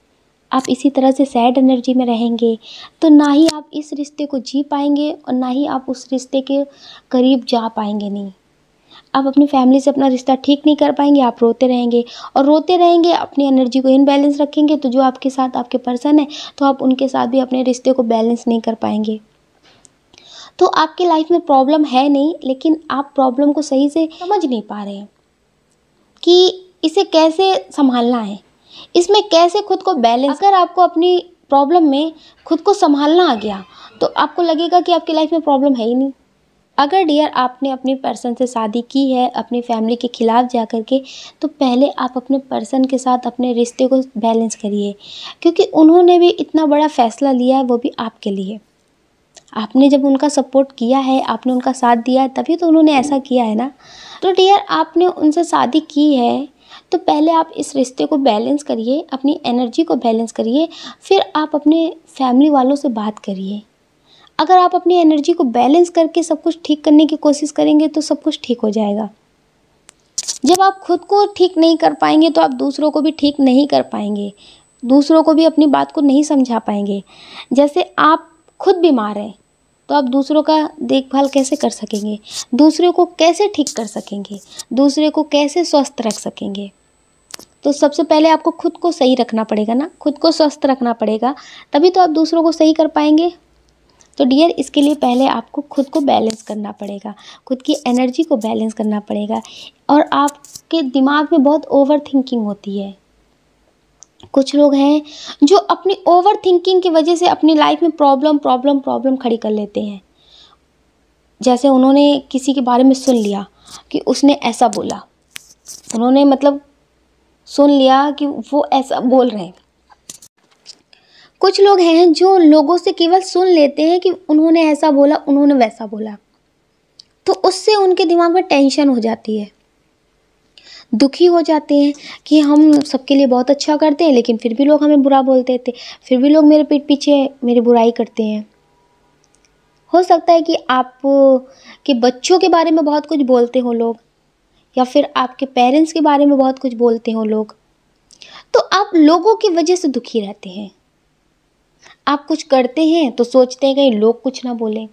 आप इसी तरह से सैड एनर्जी में रहेंगे, तो ना ही आप इस रिश्ते को जी पाएंगे और ना ही आप उस रिश्ते के करीब जा पाएंगे। नहीं, आप अपनी फैमिली से अपना रिश्ता ठीक नहीं कर पाएंगे, आप रोते रहेंगे और रोते रहेंगे, अपनी एनर्जी को इनबैलेंस रखेंगे, तो जो आपके साथ आपके पर्सन है तो आप उनके साथ भी अपने रिश्ते को बैलेंस नहीं कर पाएंगे। तो आपकी लाइफ में प्रॉब्लम है नहीं, लेकिन आप प्रॉब्लम को सही से समझ नहीं पा रहे हैं कि इसे कैसे संभालना है, इसमें कैसे खुद को बैलेंस। अगर आपको अपनी प्रॉब्लम में खुद को संभालना आ गया तो आपको लगेगा कि आपकी लाइफ में प्रॉब्लम है ही नहीं। अगर डियर आपने अपने पर्सन से शादी की है अपनी फैमिली के खिलाफ जा कर के, तो पहले आप अपने पर्सन के साथ अपने रिश्ते को बैलेंस करिए, क्योंकि उन्होंने भी इतना बड़ा फ़ैसला लिया है, वो भी आपके लिए। आपने जब उनका सपोर्ट किया है, आपने उनका साथ दिया है, तभी तो उन्होंने ऐसा किया है ना। तो डियर, आपने उनसे शादी की है तो पहले आप इस रिश्ते को बैलेंस करिए, अपनी एनर्जी को बैलेंस करिए, फिर आप अपने फैमिली वालों से बात करिए। अगर आप अपनी एनर्जी को बैलेंस करके सब कुछ ठीक करने की कोशिश करेंगे तो सब कुछ ठीक हो जाएगा। जब आप खुद को ठीक नहीं कर पाएंगे तो आप दूसरों को भी ठीक नहीं कर पाएंगे, दूसरों को भी अपनी बात को नहीं समझा पाएंगे। जैसे आप खुद बीमार हैं तो आप दूसरों का देखभाल कैसे कर सकेंगे, दूसरे को कैसे ठीक कर सकेंगे, दूसरे को कैसे स्वस्थ रख सकेंगे। तो सबसे पहले आपको खुद को सही रखना पड़ेगा ना, खुद को स्वस्थ रखना पड़ेगा, तभी तो आप दूसरों को सही कर पाएंगे। तो डियर, इसके लिए पहले आपको खुद को बैलेंस करना पड़ेगा, खुद की एनर्जी को बैलेंस करना पड़ेगा। और आपके दिमाग में बहुत ओवर थिंकिंग होती है। कुछ लोग हैं जो अपनी ओवर थिंकिंग की वजह से अपनी लाइफ में प्रॉब्लम प्रॉब्लम प्रॉब्लम खड़ी कर लेते हैं। जैसे उन्होंने किसी के बारे में सुन लिया कि उसने ऐसा बोला, उन्होंने मतलब सुन लिया कि वो ऐसा बोल रहे हैं। कुछ लोग हैं जो लोगों से केवल सुन लेते हैं कि उन्होंने ऐसा बोला, उन्होंने वैसा बोला, तो उससे उनके दिमाग में टेंशन हो जाती है, दुखी हो जाते हैं कि हम सबके लिए बहुत अच्छा करते हैं लेकिन फिर भी लोग हमें बुरा बोलते थे, फिर भी लोग मेरे पीठ पीछे मेरी बुराई करते हैं। हो सकता है कि आप के बच्चों के बारे में बहुत कुछ बोलते हो लोग, या फिर आपके पेरेंट्स के बारे में बहुत कुछ बोलते हो लोग, तो आप लोगों की वजह से दुखी रहते हैं। आप कुछ करते हैं तो सोचते हैं कहीं लोग कुछ ना बोलें।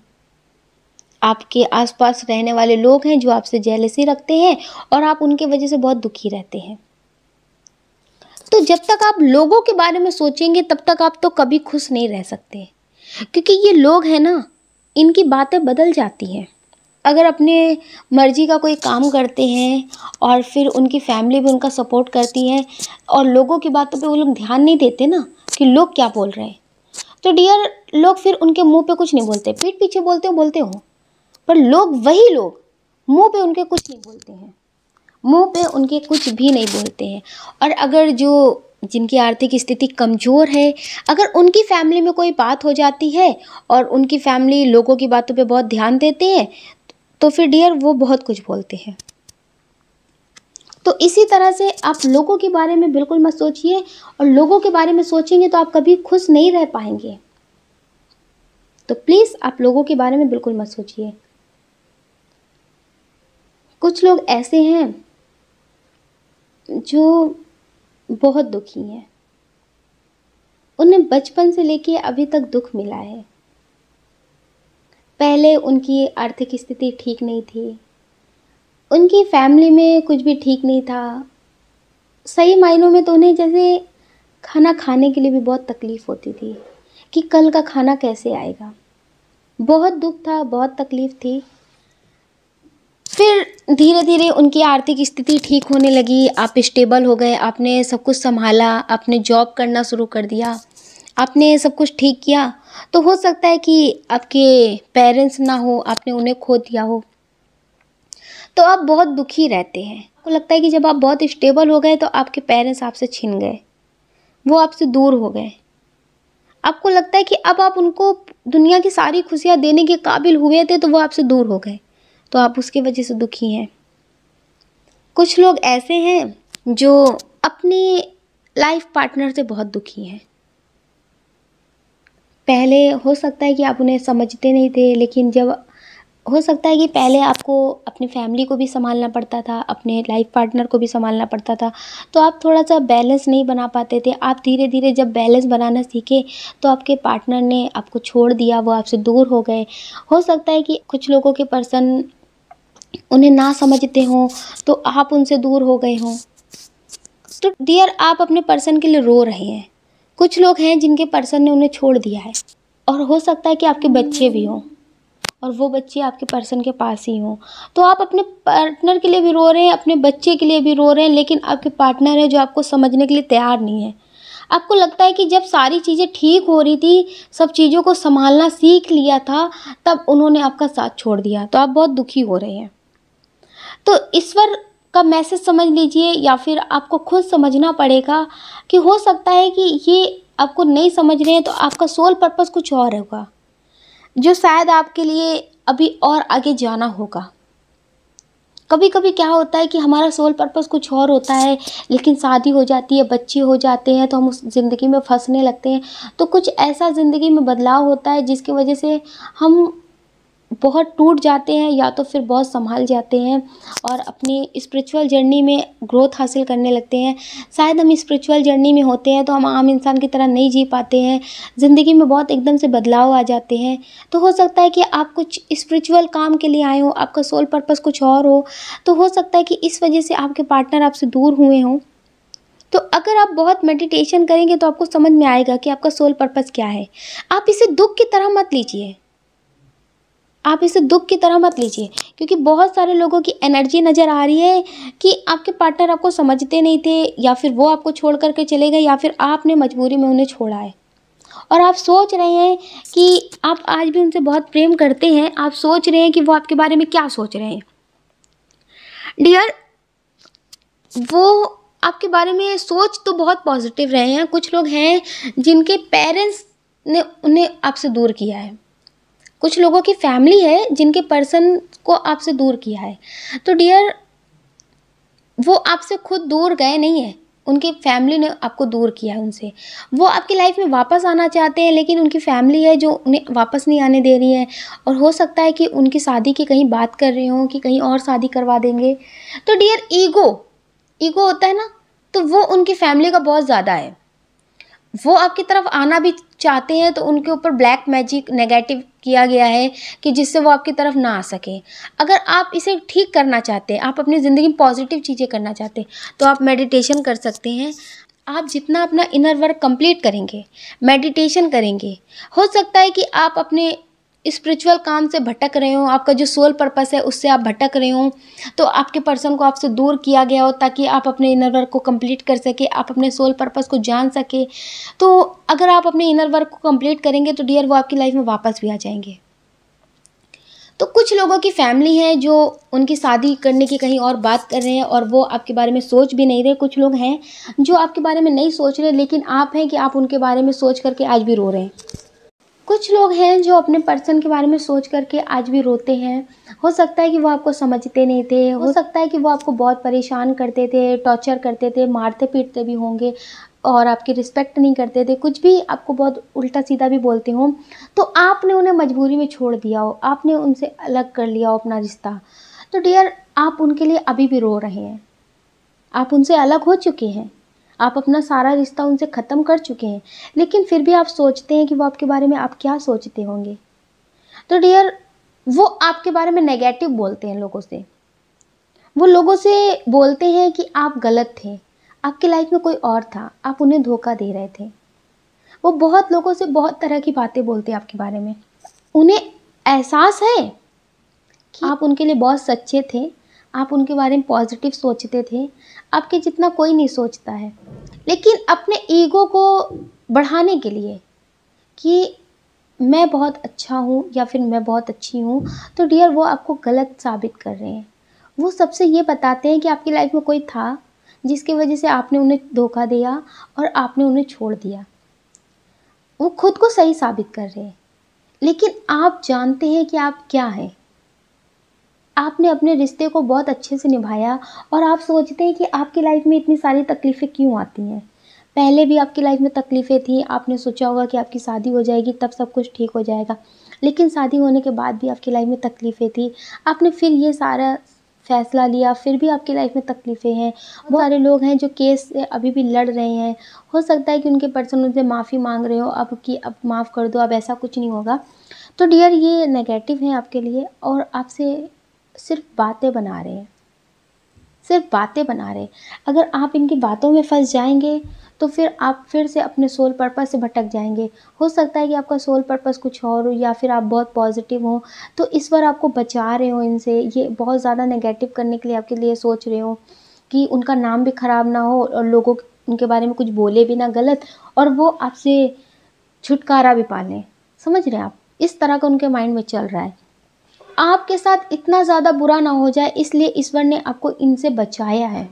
आपके आसपास रहने वाले लोग हैं जो आपसे जेलसी रखते हैं और आप उनके वजह से बहुत दुखी रहते हैं। तो जब तक आप लोगों के बारे में सोचेंगे तब तक आप तो कभी खुश नहीं रह सकते, क्योंकि ये लोग हैं ना, इनकी बातें बदल जाती हैं। अगर अपने मर्जी का कोई काम करते हैं और फिर उनकी फैमिली भी उनका सपोर्ट करती है और लोगों की बातों पे वो लोग ध्यान नहीं देते ना कि लोग क्या बोल रहे हैं, तो डियर, लोग फिर उनके मुंह पे कुछ नहीं बोलते, पीठ पीछे बोलते हो, पर वही लोग मुंह पे उनके कुछ नहीं बोलते हैं, मुंह पे उनके कुछ भी नहीं बोलते हैं। और अगर जिनकी आर्थिक स्थिति कमज़ोर है, अगर उनकी फैमिली में कोई बात हो जाती है और उनकी फैमिली लोगों की बातों पे बहुत ध्यान देते हैं, तो फिर डियर वो बहुत कुछ बोलते हैं। तो इसी तरह से आप लोगों के बारे में बिल्कुल मत सोचिए, और लोगों के बारे में सोचेंगे तो आप कभी खुश नहीं रह पाएंगे। तो प्लीज़ आप लोगों के बारे में बिल्कुल मत सोचिए। कुछ लोग ऐसे हैं जो बहुत दुखी हैं, उन्हें बचपन से लेके अभी तक दुख मिला है। पहले उनकी आर्थिक स्थिति ठीक नहीं थी, उनकी फैमिली में कुछ भी ठीक नहीं था, सही मायनों में तो उन्हें जैसे खाना खाने के लिए भी बहुत तकलीफ़ होती थी कि कल का खाना कैसे आएगा। बहुत दुख था, बहुत तकलीफ़ थी। फिर धीरे धीरे उनकी आर्थिक स्थिति ठीक होने लगी, आप स्टेबल हो गए, आपने सब कुछ संभाला, आपने जॉब करना शुरू कर दिया, आपने सब कुछ ठीक किया। तो हो सकता है कि आपके पेरेंट्स ना हो, आपने उन्हें खो दिया हो, तो आप बहुत दुखी रहते हैं। आपको लगता है कि जब आप बहुत स्टेबल हो गए तो आपके पेरेंट्स आपसे छिन गए, वो आपसे दूर हो गए। आपको लगता है कि अब आप उनको दुनिया की सारी खुशियाँ देने के काबिल हुए थे तो वो आपसे दूर हो गए, तो आप उसकी वजह से दुखी हैं। कुछ लोग ऐसे हैं जो अपने लाइफ पार्टनर से बहुत दुखी हैं। पहले हो सकता है कि आप उन्हें समझते नहीं थे, लेकिन जब हो सकता है कि पहले आपको अपनी फैमिली को भी संभालना पड़ता था, अपने लाइफ पार्टनर को भी संभालना पड़ता था, तो आप थोड़ा सा बैलेंस नहीं बना पाते थे। आप धीरे धीरे जब बैलेंस बनाना सीखे तो आपके पार्टनर ने आपको छोड़ दिया, वो आपसे दूर हो गए। हो सकता है कि कुछ लोगों के पर्सन उन्हें ना समझते हों तो आप उनसे दूर हो गए हों। तो डियर, आप अपने पर्सन के लिए रो रहे हैं। कुछ लोग हैं जिनके पर्सन ने उन्हें छोड़ दिया है, और हो सकता है कि आपके बच्चे भी हों और वो बच्चे आपके पर्सन के पास ही हों। तो आप अपने पार्टनर के लिए भी रो रहे हैं, अपने बच्चे के लिए भी रो रहे हैं, लेकिन आपके पार्टनर है जो आपको समझने के लिए तैयार नहीं है। आपको लगता है कि जब सारी चीज़ें ठीक हो रही थी, सब चीज़ों को संभालना सीख लिया था, तब उन्होंने आपका साथ छोड़ दिया, तो आप बहुत दुखी हो रहे हैं। तो ईश्वर का मैसेज समझ लीजिए, या फिर आपको खुद समझना पड़ेगा कि हो सकता है कि ये आपको नहीं समझ रहे हैं तो आपका सोल पर्पस कुछ और होगा, जो शायद आपके लिए अभी और आगे जाना होगा। कभी कभी क्या होता है कि हमारा सोल पर्पस कुछ और होता है, लेकिन शादी हो जाती है, बच्चे हो जाते हैं, तो हम उस ज़िंदगी में फंसने लगते हैं। तो कुछ ऐसा ज़िंदगी में बदलाव होता है जिसकी वजह से हम बहुत टूट जाते हैं, या तो फिर बहुत संभल जाते हैं और अपनी स्पिरिचुअल जर्नी में ग्रोथ हासिल करने लगते हैं। शायद हम स्पिरिचुअल जर्नी में होते हैं तो हम आम इंसान की तरह नहीं जी पाते हैं, ज़िंदगी में बहुत एकदम से बदलाव आ जाते हैं। तो हो सकता है कि आप कुछ स्पिरिचुअल काम के लिए आए हो, आपका सोल पर्पस कुछ और हो, तो हो सकता है कि इस वजह से आपके पार्टनर आपसे दूर हुए हों। तो अगर आप बहुत मेडिटेशन करेंगे तो आपको समझ में आएगा कि आपका सोल पर्पस क्या है। आप इसे दुख की तरह मत लीजिए, आप इसे दुख की तरह मत लीजिए, क्योंकि बहुत सारे लोगों की एनर्जी नज़र आ रही है कि आपके पार्टनर आपको समझते नहीं थे, या फिर वो आपको छोड़ कर के चले गए, या फिर आपने मजबूरी में उन्हें छोड़ा है। और आप सोच रहे हैं कि आप आज भी उनसे बहुत प्रेम करते हैं, आप सोच रहे हैं कि वो आपके बारे में क्या सोच रहे हैं। डियर, वो आपके बारे में सोच तो बहुत पॉजिटिव रहे हैं। कुछ लोग हैं जिनके पेरेंट्स ने उन्हें आपसे दूर किया है, कुछ लोगों की फैमिली है जिनके पर्सन को आपसे दूर किया है। तो डियर, वो आपसे खुद दूर गए नहीं है, उनकी फैमिली ने आपको दूर किया है उनसे। वो आपकी लाइफ में वापस आना चाहते हैं, लेकिन उनकी फैमिली है जो उन्हें वापस नहीं आने दे रही है। और हो सकता है कि उनकी शादी की कहीं बात कर रहे हों कि कहीं और शादी करवा देंगे। तो डियर, ईगो ईगो होता है ना, तो वो उनकी फैमिली का बहुत ज़्यादा है। वो आपकी तरफ आना भी चाहते हैं, तो उनके ऊपर ब्लैक मैजिक नेगेटिव किया गया है कि जिससे वो आपकी तरफ ना आ सके। अगर आप इसे ठीक करना चाहते हैं, आप अपनी ज़िंदगी में पॉजिटिव चीज़ें करना चाहते हैं, तो आप मेडिटेशन कर सकते हैं। आप जितना अपना इनर वर्क कंप्लीट करेंगे, मेडिटेशन करेंगे, हो सकता है कि आप अपने स्पिरिचुअल काम से भटक रहे हो, आपका जो सोल पर्पस है उससे आप भटक रहे हो, तो आपके पर्सन को आपसे दूर किया गया हो ताकि आप अपने इनर वर्क को कंप्लीट कर सके, आप अपने सोल पर्पस को जान सके। तो अगर आप अपने इनर वर्क को कंप्लीट करेंगे तो डियर, वो आपकी लाइफ में वापस भी आ जाएंगे। तो कुछ लोगों की फैमिली है जो उनकी शादी करने की कहीं और बात कर रहे हैं और वो आपके बारे में सोच भी नहीं रहे। कुछ लोग हैं जो आपके बारे में नहीं सोच रहे, लेकिन आप हैं कि आप उनके बारे में सोच करके आज भी रो रहे हैं। कुछ लोग हैं जो अपने पर्सन के बारे में सोच करके आज भी रोते हैं। हो सकता है कि वो आपको समझते नहीं थे, हो सकता है कि वो आपको बहुत परेशान करते थे, टॉर्चर करते थे, मारते पीटते भी होंगे और आपकी रिस्पेक्ट नहीं करते थे, कुछ भी आपको बहुत उल्टा सीधा भी बोलते हों। तो आपने उन्हें मजबूरी में छोड़ दिया हो, आपने उनसे अलग कर लिया हो अपना रिश्ता। तो डियर, आप उनके लिए अभी भी रो रहे हैं। आप उनसे अलग हो चुके हैं, आप अपना सारा रिश्ता उनसे ख़त्म कर चुके हैं, लेकिन फिर भी आप सोचते हैं कि वो आपके बारे में आप क्या सोचते होंगे। तो डियर, वो आपके बारे में नेगेटिव बोलते हैं लोगों से। वो लोगों से बोलते हैं कि आप गलत थे, आपकी लाइफ में कोई और था, आप उन्हें धोखा दे रहे थे। वो बहुत लोगों से बहुत तरह की बातें बोलते हैं आपके बारे में। उन्हें एहसास है कि आप उनके लिए बहुत सच्चे थे, आप उनके बारे में पॉजिटिव सोचते थे, आपके जितना कोई नहीं सोचता है। लेकिन अपने ईगो को बढ़ाने के लिए कि मैं बहुत अच्छा हूँ या फिर मैं बहुत अच्छी हूँ, तो डियर, वो आपको गलत साबित कर रहे हैं। वो सबसे ये बताते हैं कि आपकी लाइफ में कोई था जिसकी वजह से आपने उन्हें धोखा दिया और आपने उन्हें छोड़ दिया। वो खुद को सही साबित कर रहे हैं, लेकिन आप जानते हैं कि आप क्या हैं। आपने अपने रिश्ते को बहुत अच्छे से निभाया और आप सोचते हैं कि आपकी लाइफ में इतनी सारी तकलीफ़ें क्यों आती हैं। पहले भी आपकी लाइफ में तकलीफ़ें थी, आपने सोचा होगा कि आपकी शादी हो जाएगी तब सब कुछ ठीक हो जाएगा, लेकिन शादी होने के बाद भी आपकी लाइफ में तकलीफ़ें थी। आपने फिर ये सारा फ़ैसला लिया, फिर भी आपकी लाइफ में तकलीफ़ें हैं। बहुत सारे लोग हैं जो केस से अभी भी लड़ रहे हैं। हो सकता है कि उनके पर्सन उनसे माफ़ी मांग रहे हो अब कि अब माफ़ कर दो, अब ऐसा कुछ नहीं होगा। तो डियर, ये नेगेटिव है आपके लिए और आपसे सिर्फ बातें बना रहे हैं, सिर्फ बातें बना रहे हैं। अगर आप इनकी बातों में फंस जाएंगे तो फिर आप फिर से अपने सोल पर्पस से भटक जाएंगे। हो सकता है कि आपका सोल पर्पस कुछ और हो या फिर आप बहुत पॉजिटिव हो, तो इस बार आपको बचा रहे हो इनसे। ये बहुत ज़्यादा नेगेटिव करने के लिए आपके लिए सोच रहे हो कि उनका नाम भी ख़राब ना हो और लोगों उनके बारे में कुछ बोले भी ना गलत, और वो आपसे छुटकारा भी पा लें। समझ रहे हैं आप? इस तरह का उनके माइंड में चल रहा है। आपके साथ इतना ज़्यादा बुरा ना हो जाए, इसलिए ईश्वर ने आपको इनसे बचाया है।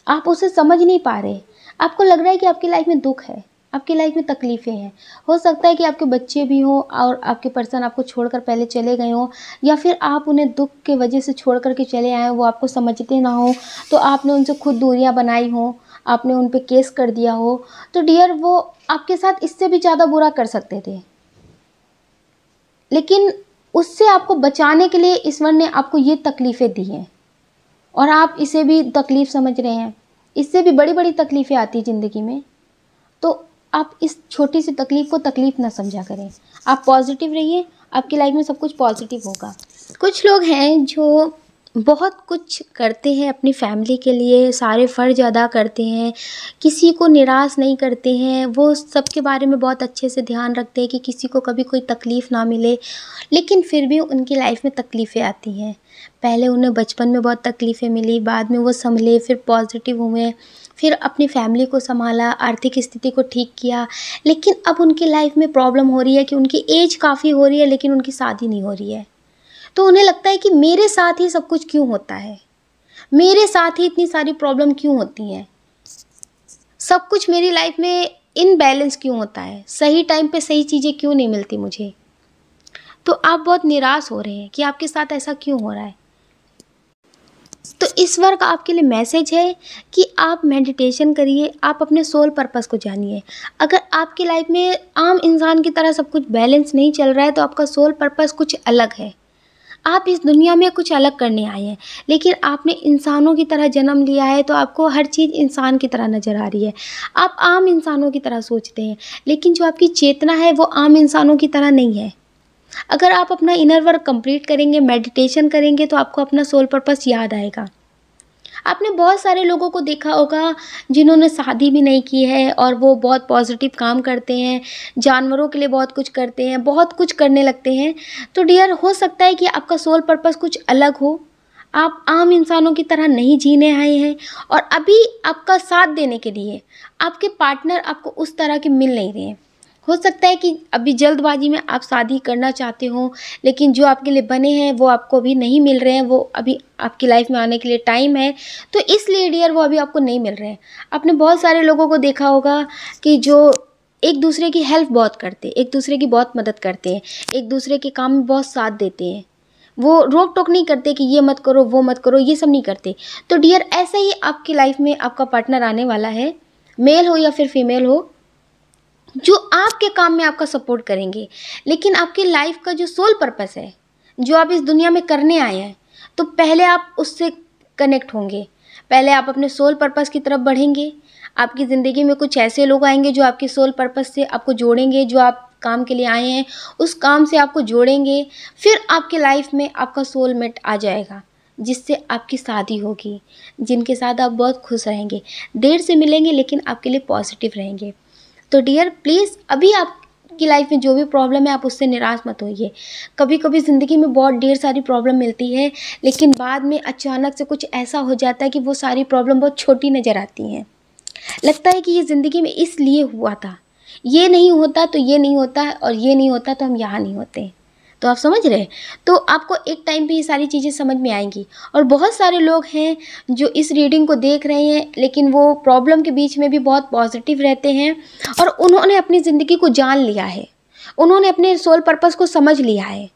आप उसे समझ नहीं पा रहे। आपको लग रहा है कि आपकी लाइफ में दुख है, आपकी लाइफ में तकलीफ़ें हैं। हो सकता है कि आपके बच्चे भी हों और आपके पर्सन आपको छोड़कर पहले चले गए हों, या फिर आप उन्हें दुख की वजह से छोड़ कर के चले आए हों, वो आपको समझते ना हो, तो आपने उनसे खुद दूरियां बनाई हों, आपने उन पे केस कर दिया हो। तो डियर, वो आपके साथ इससे भी ज़्यादा बुरा कर सकते थे, लेकिन उससे आपको बचाने के लिए ईश्वर ने आपको ये तकलीफ़ें दी हैं और आप इसे भी तकलीफ़ समझ रहे हैं। इससे भी बड़ी बड़ी तकलीफ़ें आती ज़िंदगी में, तो आप इस छोटी सी तकलीफ़ को तकलीफ़ ना समझा करें। आप पॉजिटिव रहिए, आपकी लाइफ में सब कुछ पॉजिटिव होगा। कुछ लोग हैं जो बहुत कुछ करते हैं अपनी फैमिली के लिए, सारे फ़र्ज़ अदा करते हैं, किसी को निराश नहीं करते हैं, वो सबके बारे में बहुत अच्छे से ध्यान रखते हैं कि किसी को कभी कोई तकलीफ़ ना मिले। लेकिन फिर भी उनकी लाइफ़ में तकलीफ़ें आती हैं। पहले उन्हें बचपन में बहुत तकलीफ़ें मिली, बाद में वो सँभले, फिर पॉज़िटिव हुए, फिर अपनी फैमिली को सँभाला, आर्थिक स्थिति को ठीक किया। लेकिन अब उनकी लाइफ़ में प्रॉब्लम हो रही है कि उनकी एज काफ़ी हो रही है, लेकिन उनकी शादी नहीं हो रही है। तो उन्हें लगता है कि मेरे साथ ही सब कुछ क्यों होता है? मेरे साथ ही इतनी सारी प्रॉब्लम क्यों होती हैं? सब कुछ मेरी लाइफ़ में इम्बैलेंस क्यों होता है? सही टाइम पे सही चीज़ें क्यों नहीं मिलती मुझे? तो आप बहुत निराश हो रहे हैं कि आपके साथ ऐसा क्यों हो रहा है? तो इस वर्क आपके लिए मैसेज है कि आप मेडिटेशन करिए, आप अपने सोल पर्पस को जानिए। अगर आपकी लाइफ़ में आम इंसान की तरह सब कुछ बैलेंस नहीं चल रहा है, तो आपका सोल पर्पस कुछ अलग है। आप इस दुनिया में कुछ अलग करने आए हैं, लेकिन आपने इंसानों की तरह जन्म लिया है, तो आपको हर चीज़ इंसान की तरह नज़र आ रही है। आप आम इंसानों की तरह सोचते हैं, लेकिन जो आपकी चेतना है वो आम इंसानों की तरह नहीं है। अगर आप अपना इनर वर्क कंप्लीट करेंगे, मेडिटेशन करेंगे, तो आपको अपना सोल पर्पस याद आएगा। आपने बहुत सारे लोगों को देखा होगा जिन्होंने शादी भी नहीं की है और वो बहुत पॉजिटिव काम करते हैं, जानवरों के लिए बहुत कुछ करते हैं, बहुत कुछ करने लगते हैं। तो डियर, हो सकता है कि आपका सोल पर्पस कुछ अलग हो, आप आम इंसानों की तरह नहीं जीने आए हैं, और अभी आपका साथ देने के लिए आपके पार्टनर आपको उस तरह के मिल नहीं रहे हैं। हो सकता है कि अभी जल्दबाजी में आप शादी करना चाहते हो, लेकिन जो आपके लिए बने हैं वो आपको अभी नहीं मिल रहे हैं, वो अभी आपकी लाइफ में आने के लिए टाइम है, तो इसलिए डियर वो अभी आपको नहीं मिल रहे हैं। आपने बहुत सारे लोगों को देखा होगा कि जो एक दूसरे की हेल्प बहुत करते हैं, एक दूसरे की बहुत मदद करते हैं, एक दूसरे के काम में बहुत साथ देते हैं। वो रोक टोक नहीं करते कि ये मत करो, वो मत करो, ये सब नहीं करते। तो डियर, ऐसा ही आपकी लाइफ में आपका पार्टनर आने वाला है, मेल हो या फिर फीमेल हो, जो आपके काम में आपका सपोर्ट करेंगे। लेकिन आपकी लाइफ का जो सोल पर्पस है, जो आप इस दुनिया में करने आए हैं, तो पहले आप उससे कनेक्ट होंगे, पहले आप अपने सोल पर्पस की तरफ बढ़ेंगे। आपकी ज़िंदगी में कुछ ऐसे लोग आएंगे जो आपके सोल पर्पस से आपको जोड़ेंगे, जो आप काम के लिए आए हैं उस काम से आपको जोड़ेंगे। फिर आपके लाइफ में आपका सोलमेट आ जाएगा, जिससे आपकी शादी होगी, जिनके साथ आप बहुत खुश रहेंगे। देर से मिलेंगे लेकिन आपके लिए पॉजिटिव रहेंगे। तो डियर, प्लीज़ अभी आपकी लाइफ में जो भी प्रॉब्लम है आप उससे निराश मत होइए। कभी कभी ज़िंदगी में बहुत ढेर सारी प्रॉब्लम मिलती है, लेकिन बाद में अचानक से कुछ ऐसा हो जाता है कि वो सारी प्रॉब्लम बहुत छोटी नज़र आती हैं। लगता है कि ये ज़िंदगी में इसलिए हुआ था, ये नहीं होता तो ये नहीं होता, और ये नहीं होता तो हम यहाँ नहीं होते। तो आप समझ रहे हैं? तो आपको एक टाइम पे ये सारी चीज़ें समझ में आएंगी। और बहुत सारे लोग हैं जो इस रीडिंग को देख रहे हैं, लेकिन वो प्रॉब्लम के बीच में भी बहुत पॉजिटिव रहते हैं, और उन्होंने अपनी ज़िंदगी को जान लिया है, उन्होंने अपने सोल पर्पस को समझ लिया है।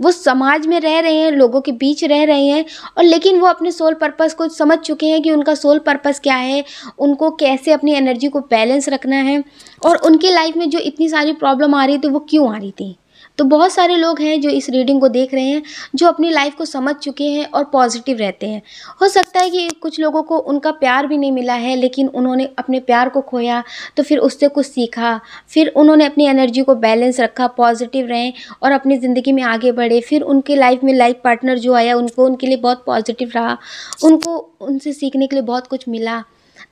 वो समाज में रह रहे हैं, लोगों के बीच रह रहे हैं, और लेकिन वो अपने सोल पर्पस को समझ चुके हैं कि उनका सोल पर्पस क्या है, उनको कैसे अपनी एनर्जी को बैलेंस रखना है, और उनकी लाइफ में जो इतनी सारी प्रॉब्लम आ रही थी वो क्यों आ रही थी। तो बहुत सारे लोग हैं जो इस रीडिंग को देख रहे हैं, जो अपनी लाइफ को समझ चुके हैं और पॉजिटिव रहते हैं। हो सकता है कि कुछ लोगों को उनका प्यार भी नहीं मिला है, लेकिन उन्होंने अपने प्यार को खोया तो फिर उससे कुछ सीखा, फिर उन्होंने अपनी एनर्जी को बैलेंस रखा, पॉजिटिव रहें और अपनी ज़िंदगी में आगे बढ़े। फिर उनके लाइफ में लाइफ पार्टनर जो आया उनके लिए बहुत पॉजिटिव रहा, उनको उनसे सीखने के लिए बहुत कुछ मिला।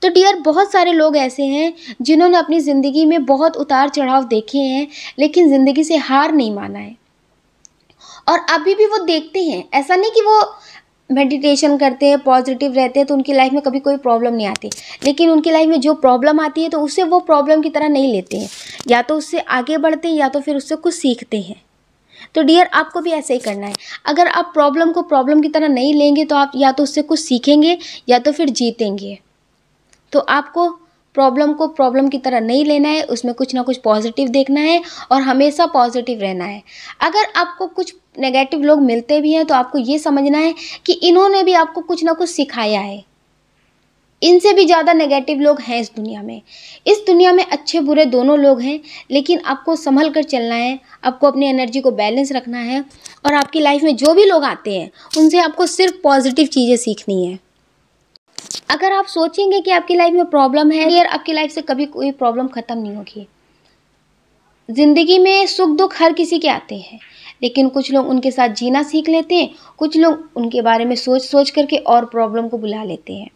तो डियर, बहुत सारे लोग ऐसे हैं जिन्होंने अपनी ज़िंदगी में बहुत उतार चढ़ाव देखे हैं, लेकिन ज़िंदगी से हार नहीं माना है, और अभी भी वो देखते हैं। ऐसा नहीं कि वो मेडिटेशन करते हैं, पॉजिटिव रहते हैं तो उनकी लाइफ में कभी कोई प्रॉब्लम नहीं आती, लेकिन उनकी लाइफ में जो प्रॉब्लम आती है तो उसे वो प्रॉब्लम की तरह नहीं लेते हैं, या तो उससे आगे बढ़ते हैं या तो फिर उससे कुछ सीखते हैं। तो डियर, आपको भी ऐसे ही करना है। अगर आप प्रॉब्लम को प्रॉब्लम की तरह नहीं लेंगे तो आप या तो उससे कुछ सीखेंगे या तो फिर जीतेंगे। तो आपको प्रॉब्लम को प्रॉब्लम की तरह नहीं लेना है, उसमें कुछ ना कुछ पॉजिटिव देखना है और हमेशा पॉजिटिव रहना है। अगर आपको कुछ नेगेटिव लोग मिलते भी हैं तो आपको ये समझना है कि इन्होंने भी आपको कुछ ना कुछ सिखाया है। इनसे भी ज़्यादा नेगेटिव लोग हैं इस दुनिया में। इस दुनिया में अच्छे बुरे दोनों लोग हैं, लेकिन आपको संभल कर चलना है, आपको अपनी एनर्जी को बैलेंस रखना है, और आपकी लाइफ में जो भी लोग आते हैं उनसे आपको सिर्फ पॉजिटिव चीज़ें सीखनी है। अगर आप सोचेंगे कि आपकी लाइफ में प्रॉब्लम है, यार आपकी लाइफ से कभी कोई प्रॉब्लम ख़त्म नहीं होगी। ज़िंदगी में सुख दुख हर किसी के आते हैं, लेकिन कुछ लोग उनके साथ जीना सीख लेते हैं, कुछ लोग उनके बारे में सोच सोच करके और प्रॉब्लम को बुला लेते हैं।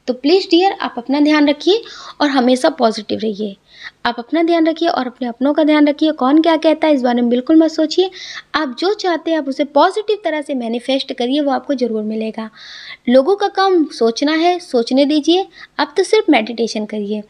तो प्लीज़ डियर, आप अपना ध्यान रखिए और हमेशा पॉजिटिव रहिए। आप अपना ध्यान रखिए और अपने अपनों का ध्यान रखिए। कौन क्या कहता है इस बारे में बिल्कुल मत सोचिए। आप जो चाहते हैं आप उसे पॉजिटिव तरह से मैनिफेस्ट करिए, वो आपको ज़रूर मिलेगा। लोगों का काम सोचना है, सोचने दीजिए। आप तो सिर्फ मेडिटेशन करिए।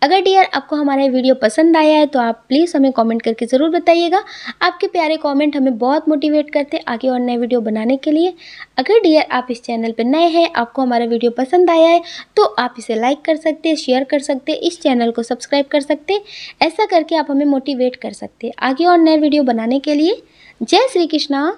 अगर डियर आपको हमारा वीडियो पसंद आया है तो आप प्लीज़ हमें कमेंट करके ज़रूर बताइएगा। आपके प्यारे कमेंट हमें बहुत मोटिवेट करते हैं आगे और नए वीडियो बनाने के लिए। अगर डियर आप इस चैनल पर नए हैं, आपको हमारा वीडियो पसंद आया है तो आप इसे लाइक कर सकते हैं, शेयर कर सकते हैं, इस चैनल को सब्सक्राइब कर सकते हैं। ऐसा करके आप हमें मोटिवेट कर सकते हैं आगे और नए वीडियो बनाने के लिए। जय श्री कृष्णा।